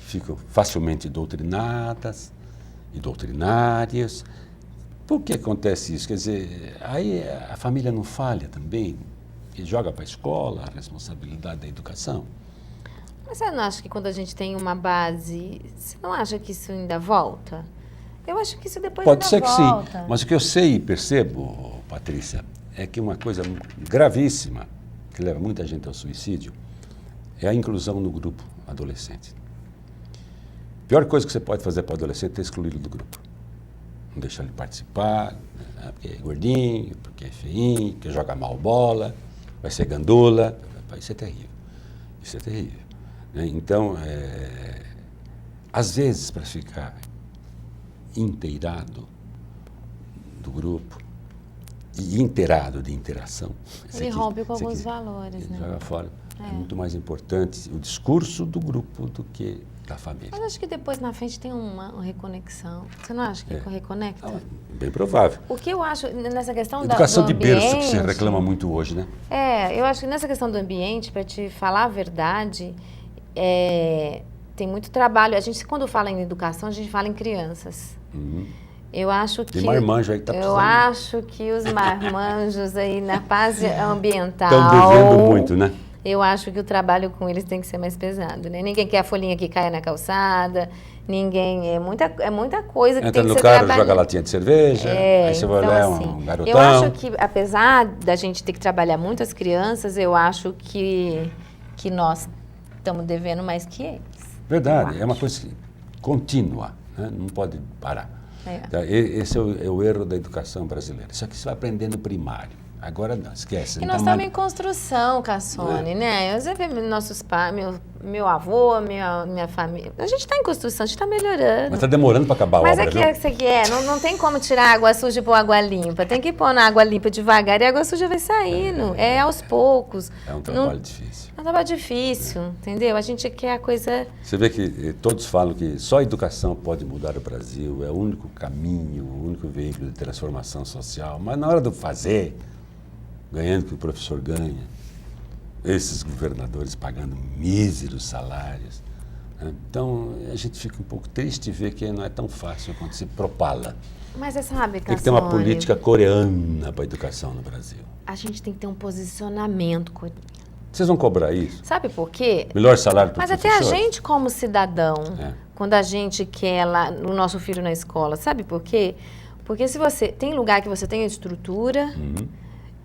ficam facilmente doutrinadas e doutrinárias. Por que acontece isso? Quer dizer, aí a família não falha também, que joga para a escola a responsabilidade da educação. Mas você não acha que quando a gente tem uma base, você não acha que isso ainda volta? Eu acho que isso depois Pode ainda ser que volta. sim, mas o que eu sei e percebo, Patrícia, é que uma coisa gravíssima, que leva muita gente ao suicídio, é a inclusão no grupo adolescente. A pior coisa que você pode fazer para o adolescente é excluí-lo do grupo. Não deixar ele participar, né, porque é gordinho, porque é feinho, porque joga mal bola, vai ser gandula. Isso é terrível. Isso é terrível. Né? Então, às vezes, para ficar inteirado do grupo e inteirado de interação, Ele rompe com alguns valores, né? Joga fora. É muito mais importante o discurso do grupo do que da família. Mas acho que depois na frente tem uma reconexão. Você não acha que reconecta? Bem provável. O que eu acho nessa questão Educação do de ambiente... berço, que se reclama muito hoje, né? Eu acho que nessa questão do ambiente, para te falar a verdade, tem muito trabalho. A gente, quando fala em educação, a gente fala em crianças. Eu acho que... Tem marmanjo aí que está precisando. Eu acho que os marmanjos aí na paz ambiental... Estão devendo muito, né? Eu acho que o trabalho com eles tem que ser mais pesado, né? Ninguém quer a folhinha que caia na calçada, ninguém... É muita coisa que Entra tem que no ser carro, trabalhada. joga latinha de cerveja, aí você vai então, olhar assim, um garotão. eu acho que, apesar da gente ter que trabalhar muito as crianças, eu acho que nós estamos devendo mais que eles. Verdade, é uma coisa contínua, né? Não pode parar. Esse é o erro da educação brasileira. Isso aqui você vai aprender no primário. Agora não, esquece. E nós estamos em construção, Cassone, né? Você vê nossos pais, meu avô, minha família. A gente está em construção, a gente está melhorando. Mas está demorando para acabar a Mas obra, aqui viu? é que isso aqui não tem como tirar água suja e pôr água limpa. Tem que pôr na água limpa devagar e a água suja vai saindo. É aos poucos. É um trabalho difícil. É um trabalho difícil, entendeu? A gente quer a coisa... Você vê que todos falam que só a educação pode mudar o Brasil, é o único caminho, o único veículo de transformação social. Mas na hora do fazer, ganhando o que o professor ganha, esses governadores pagando míseros salários. Né? Então, a gente fica um pouco triste de ver que não é tão fácil quando se propala. Mas você sabe, Cassone... Tem que ter uma política coreana para a educação no Brasil. A gente tem que ter um posicionamento coreano. Vocês vão cobrar isso? Sabe por quê? Melhor salário para o Mas professor? até a gente como cidadão, quando a gente quer lá o nosso filho na escola, sabe por quê? Porque se você... Tem lugar que você tem a estrutura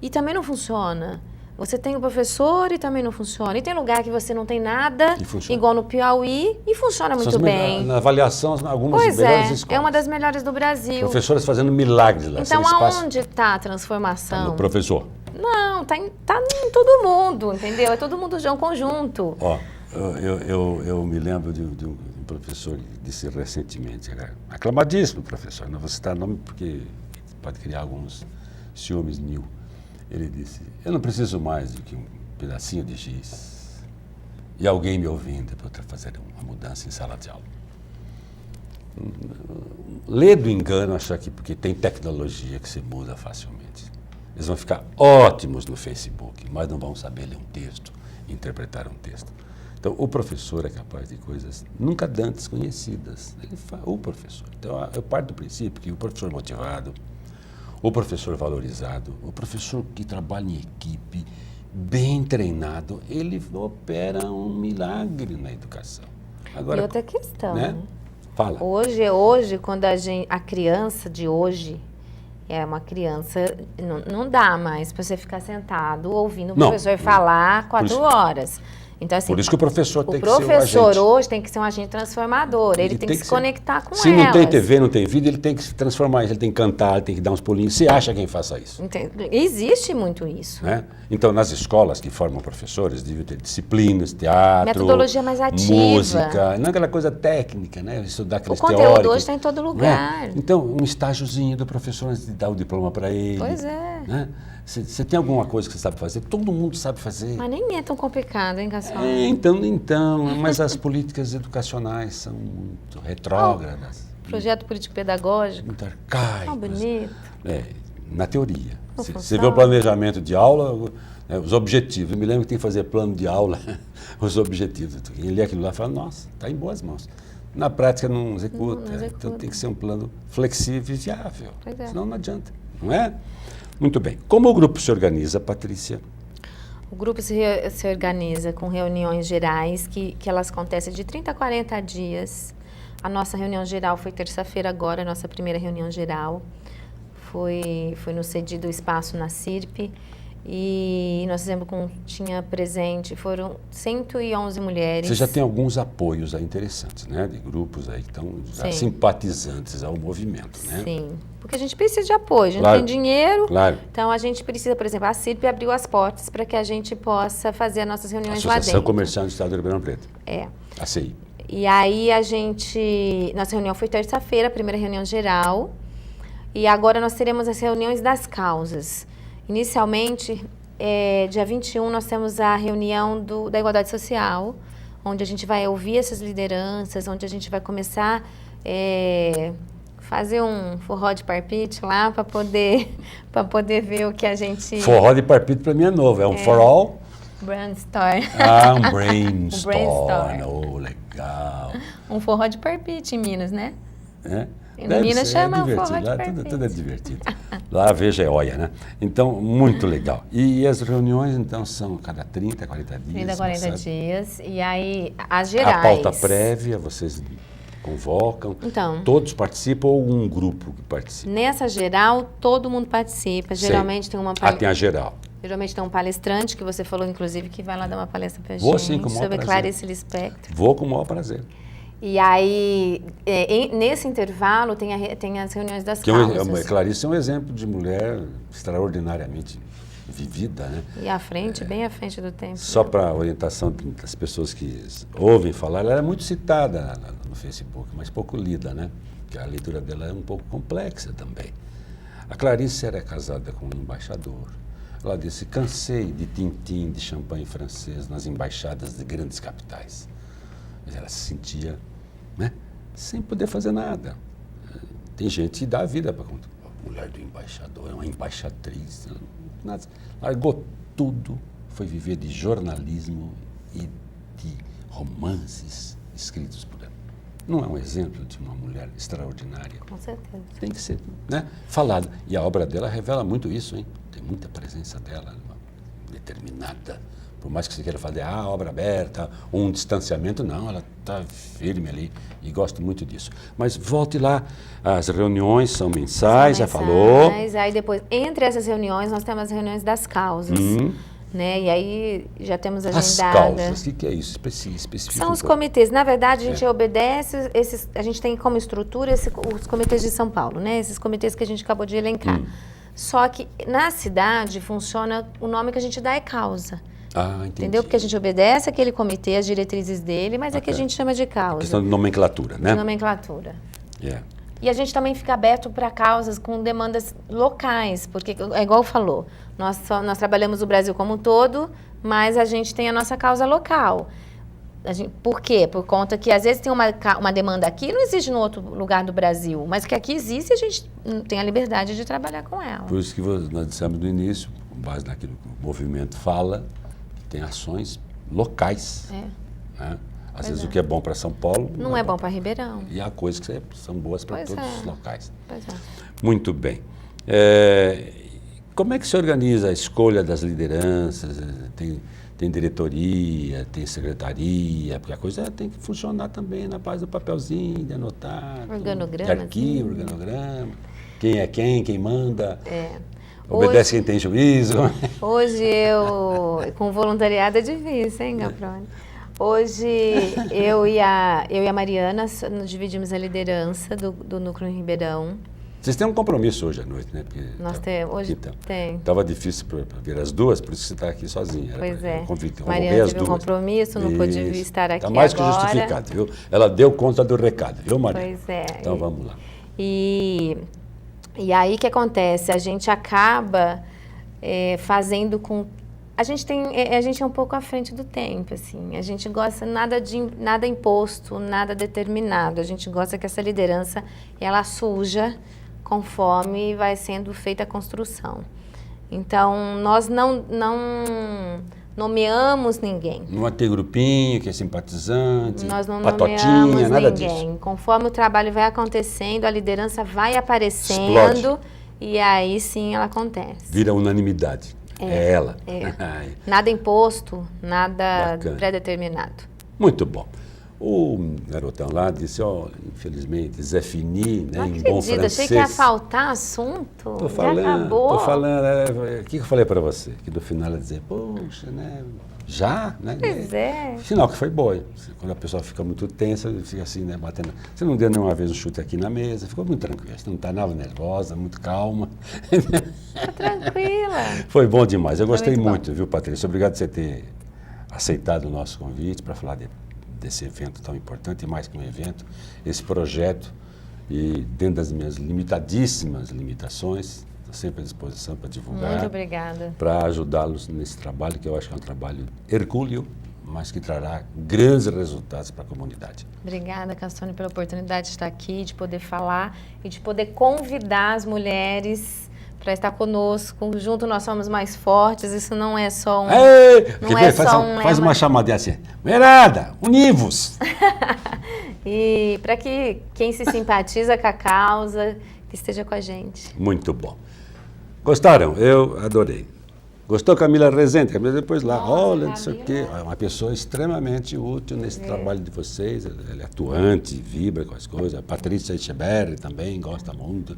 e também não funciona. Você tem o professor e também não funciona. E tem lugar que você não tem nada, igual no Piauí, e funciona muito bem. Na avaliação, algumas Pois melhores escolas. É uma das melhores do Brasil. Professores fazendo milagres lá. Então, sem espaço. aonde está a transformação? Tá no professor. Não, tá em todo mundo, entendeu? É todo mundo já um conjunto. Ó, eu me lembro de um professor que disse recentemente, aclamadíssimo professor, não vou citar nome porque pode criar alguns ciúmes mil. Ele disse, eu não preciso mais do que um pedacinho de giz e alguém me ouvindo para fazer uma mudança em sala de aula. Lê do engano achar que porque tem tecnologia que se muda facilmente. Eles vão ficar ótimos no Facebook, mas não vão saber ler um texto, interpretar um texto. Então, o professor é capaz de coisas nunca antes conhecidas. O professor. Então, eu parto do princípio que o professor motivado, o professor valorizado, o professor que trabalha em equipe, bem treinado, ele opera um milagre na educação. Agora, e outra questão, né? Fala. Hoje, quando a criança de hoje é uma criança, não dá mais para você ficar sentado ouvindo o professor falar 4 horas. Então, assim, por isso que o professor tem que ser um agente. O professor hoje tem que ser um agente transformador, ele tem que se conectar com elas. Se não tem TV, não tem vida, ele tem que se transformar, ele tem que cantar, ele tem que dar uns pulinhos. Você acha quem faça isso? Existe muito isso. Né? Então, nas escolas que formam professores, deviam ter disciplinas, teatro, metodologia mais ativa, música, não aquela coisa técnica, né? Estudar aqueles teóricos. O conteúdo hoje está em todo lugar. Né? Então, um estágiozinho do professor antes de dar o diploma para ele. Pois é. Né? Você tem alguma coisa que você sabe fazer? Todo mundo sabe fazer. Mas nem é tão complicado, hein, Gasol? Então, mas as políticas educacionais são muito retrógradas. Projeto político-pedagógico. Muito arcaicos. Tão bonito. Na teoria. Você vê o planejamento de aula, os objetivos. Eu me lembro que tem que fazer plano de aula, os objetivos. Quem lê aquilo lá fala, nossa, está em boas mãos. Na prática não executa. Então tem que ser um plano flexível e viável. Senão não adianta, não é? Muito bem. Como o grupo se organiza, Patrícia? O grupo se organiza com reuniões gerais, que elas acontecem de 30 a 40 dias. A nossa reunião geral foi terça-feira agora, a nossa primeira reunião geral. Foi no cedido espaço na CIRP. E nós fizemos tinha presente, foram 111 mulheres. Você já tem alguns apoios aí interessantes, né? De grupos aí que estão simpatizantes ao movimento, né? Sim, porque a gente precisa de apoio, a gente não tem dinheiro. Claro. Então a gente precisa, por exemplo, a CIRP abriu as portas para que a gente possa fazer as nossas reuniões lá dentro. Associação Comercial do Estado de Ribeirão Preto. ACI. E aí nossa reunião foi terça-feira, a primeira reunião geral. E agora nós teremos as reuniões das causas. Inicialmente, dia 21, nós temos a reunião da Igualdade Social, onde a gente vai ouvir essas lideranças, onde a gente vai começar a fazer um forró de parpite lá para poder ver o que a gente... Forró de parpite para mim é novo, é um forró? Brainstorm. Um brainstorm. Oh, legal. Um forró de parpite em Minas, né? Em Deve Minas ser, chama divertido. forró de Lá parpite. tudo é divertido. Lá veja é olha, né? Então, muito legal. E as reuniões, então, são cada 30, 40 dias? 30, 40 dias. E aí, as gerais... A pauta prévia, vocês convocam? Então, todos participam ou um grupo que participa? Nessa geral, todo mundo participa. Geralmente tem uma... tem a geral. Geralmente tem um palestrante, que você falou, inclusive, que vai lá dar uma palestra pra Vou, gente. sim, com o maior sobre prazer. Clarice Lispector. Vou com o maior prazer. E aí, nesse intervalo, tem as reuniões das causas. Clarice é um exemplo de mulher extraordinariamente vivida, né? E bem à frente do tempo. Só para orientação das pessoas que ouvem falar, ela é muito citada no Facebook, mas pouco lida, né? Porque a leitura dela é um pouco complexa também. A Clarice era casada com um embaixador. Ela disse, cansei de tintim de champanhe francês nas embaixadas de grandes capitais. Mas ela se sentia, né, sem poder fazer nada. Tem gente que dá a vida para conta. A mulher do embaixador é uma embaixatriz. Largou tudo, foi viver de jornalismo e de romances escritos por ela. Não é um exemplo de uma mulher extraordinária? Com certeza. Tem que ser, né, falada. E a obra dela revela muito isso, hein? Tem muita presença dela, determinada. Por mais que você queira fazer obra aberta, um distanciamento, não, ela está firme ali e gosto muito disso. Mas volte lá, as reuniões são mensais, já falou. Aí depois, entre essas reuniões, nós temos as reuniões das causas. Né? E aí já temos agendada. As causas, o que é isso? Especifica. São os comitês. Na verdade, a gente obedece, a gente tem como estrutura os comitês de São Paulo, né? Esses comitês que a gente acabou de elencar. Só que na cidade funciona, o nome que a gente dá é causa. Entendi. Entendeu? Porque a gente obedece aquele comitê, as diretrizes dele, mas é que a gente chama de causa. A questão de nomenclatura, né? De nomenclatura. Yeah. E a gente também fica aberto para causas com demandas locais, porque, é igual falou, nós trabalhamos o Brasil como um todo, mas a gente tem a nossa causa local. Por quê? Por conta que às vezes tem uma demanda aqui, não existe no outro lugar do Brasil, mas que aqui existe, a gente tem a liberdade de trabalhar com ela. Por isso que nós dissemos no início, com base naquilo que o movimento fala, que tem ações locais. Né? Às vezes o que é bom para São Paulo não é bom para Ribeirão. E há coisas que são boas para todos os locais. Pois é. Muito bem. Como é que se organiza a escolha das lideranças? Tem diretoria, tem secretaria, porque a coisa tem que funcionar também na base do papelzinho, de anotar. Organograma. De arquivo, organograma. Quem é quem manda. Hoje, Obedece quem tem juízo. Hoje com voluntariado é difícil, hein, Gaprone? Hoje eu e a Mariana dividimos a liderança do Núcleo em Ribeirão. Vocês têm um compromisso hoje à noite, né? Porque nós temos, hoje tem. Estava difícil para ver as duas, por isso que você está aqui sozinha. Pois é. Mariana teve um compromisso, não pôde estar aqui agora. Está mais que justificado, viu? Ela deu conta do recado, viu, Mariana? Pois é. Então vamos lá. E aí o que acontece? A gente acaba fazendo com... A gente é um pouco à frente do tempo, assim. A gente gosta nada imposto, nada determinado. A gente gosta que essa liderança, ela surja conforme vai sendo feita a construção. Então, nós não nomeamos ninguém. Não vai ter grupinho que é simpatizante, nós não patotinha, nomeamos nada ninguém. disso. Conforme o trabalho vai acontecendo, a liderança vai aparecendo. Explode. E aí sim ela acontece. Vira unanimidade. É ela. Nada imposto, nada Bacana. Pré-determinado. Muito bom. O garotão lá disse, infelizmente, Zé Fini, né, em bom francês. Achei que ia faltar assunto. Tô falando, já acabou. Tô falando. O que eu falei para você? Que no final ela dizer, poxa, né? Já, né? Pois é. Sinal que foi boa. Quando a pessoa fica muito tensa, fica assim, né, batendo. Você não deu nenhuma vez um chute aqui na mesa, ficou muito tranquila. Você não está nada nervosa, muito calma. Tá tranquila. Foi bom demais. Eu gostei muito muito, viu, Patrícia? Obrigado por você ter aceitado o nosso convite para falar desse evento tão importante, e mais que um evento, esse projeto, e dentro das minhas limitadíssimas limitações, estou sempre à disposição para divulgar. Muito obrigada. Para ajudá-los nesse trabalho, que eu acho que é um trabalho hercúleo, mas que trará grandes resultados para a comunidade. Obrigada, Castone, pela oportunidade de estar aqui, de poder falar e de poder convidar as mulheres para estar conosco. Junto nós somos mais fortes, isso não é só um... Faz uma chamadinha assim. Mulherada, univos! E para que quem se simpatiza com a causa, que esteja com a gente. Muito bom. Gostaram? Eu adorei. Gostou, Camila Rezende? Camila, depois lá, olha, não sei o quê. É uma pessoa extremamente útil nesse trabalho de vocês. Ela é atuante, vibra com as coisas. A Patrícia Echeberri também gosta muito.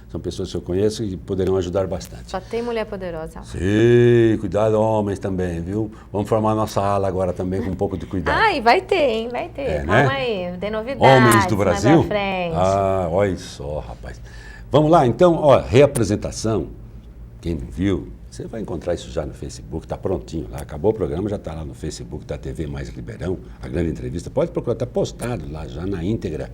São pessoas que eu conheço e poderão ajudar bastante. Só tem mulher poderosa. Sim, cuidado, homens também, viu? Vamos formar nossa ala agora também com um pouco de cuidado. Ah, e vai ter, hein? Vai ter. Calma, né? aí, tem novidades. Homens do Brasil? Mais à frente. Ah, olha só, rapaz. Vamos lá, então, reapresentação. Quem não viu, você vai encontrar isso já no Facebook, está prontinho lá. Acabou o programa, já está lá no Facebook da TV Mais Ribeirão, a grande entrevista. Pode procurar, está postado lá já na íntegra.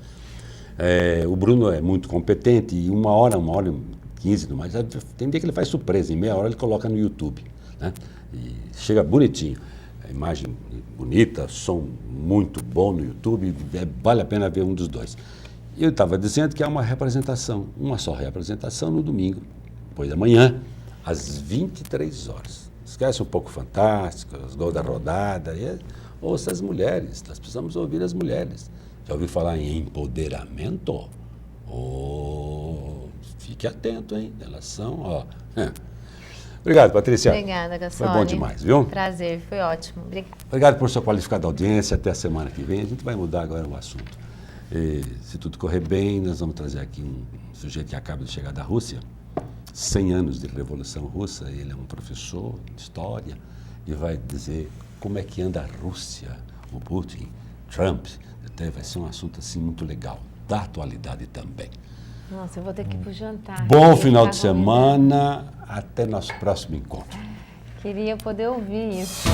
O Bruno é muito competente e uma hora e 15, mais. Tem dia que ele faz surpresa, em meia hora ele coloca no YouTube, né? E chega bonitinho. A imagem bonita, som muito bom no YouTube, vale a pena ver um dos dois. E eu estava dizendo que há uma só reapresentação no domingo, depois da manhã, às 23 horas. Esquece um pouco Fantástico, os gols da rodada, ouça as mulheres, nós precisamos ouvir as mulheres. Já ouviu falar em empoderamento? Fique atento, hein? Elas são, Obrigado, Patrícia. Obrigada, Gassone. Foi bom demais, viu? Prazer, foi ótimo. Obrigada. Obrigado por sua qualificada audiência. Até a semana que vem. A gente vai mudar agora o assunto. Se tudo correr bem, nós vamos trazer aqui um sujeito que acaba de chegar da Rússia. 100 anos de Revolução Russa. Ele é um professor de história e vai dizer como é que anda a Rússia, o Putin, Trump. Vai ser um assunto assim muito legal, da atualidade também. Nossa, eu vou ter que ir pro jantar. Bom final de semana, até nosso próximo encontro. Queria poder ouvir isso.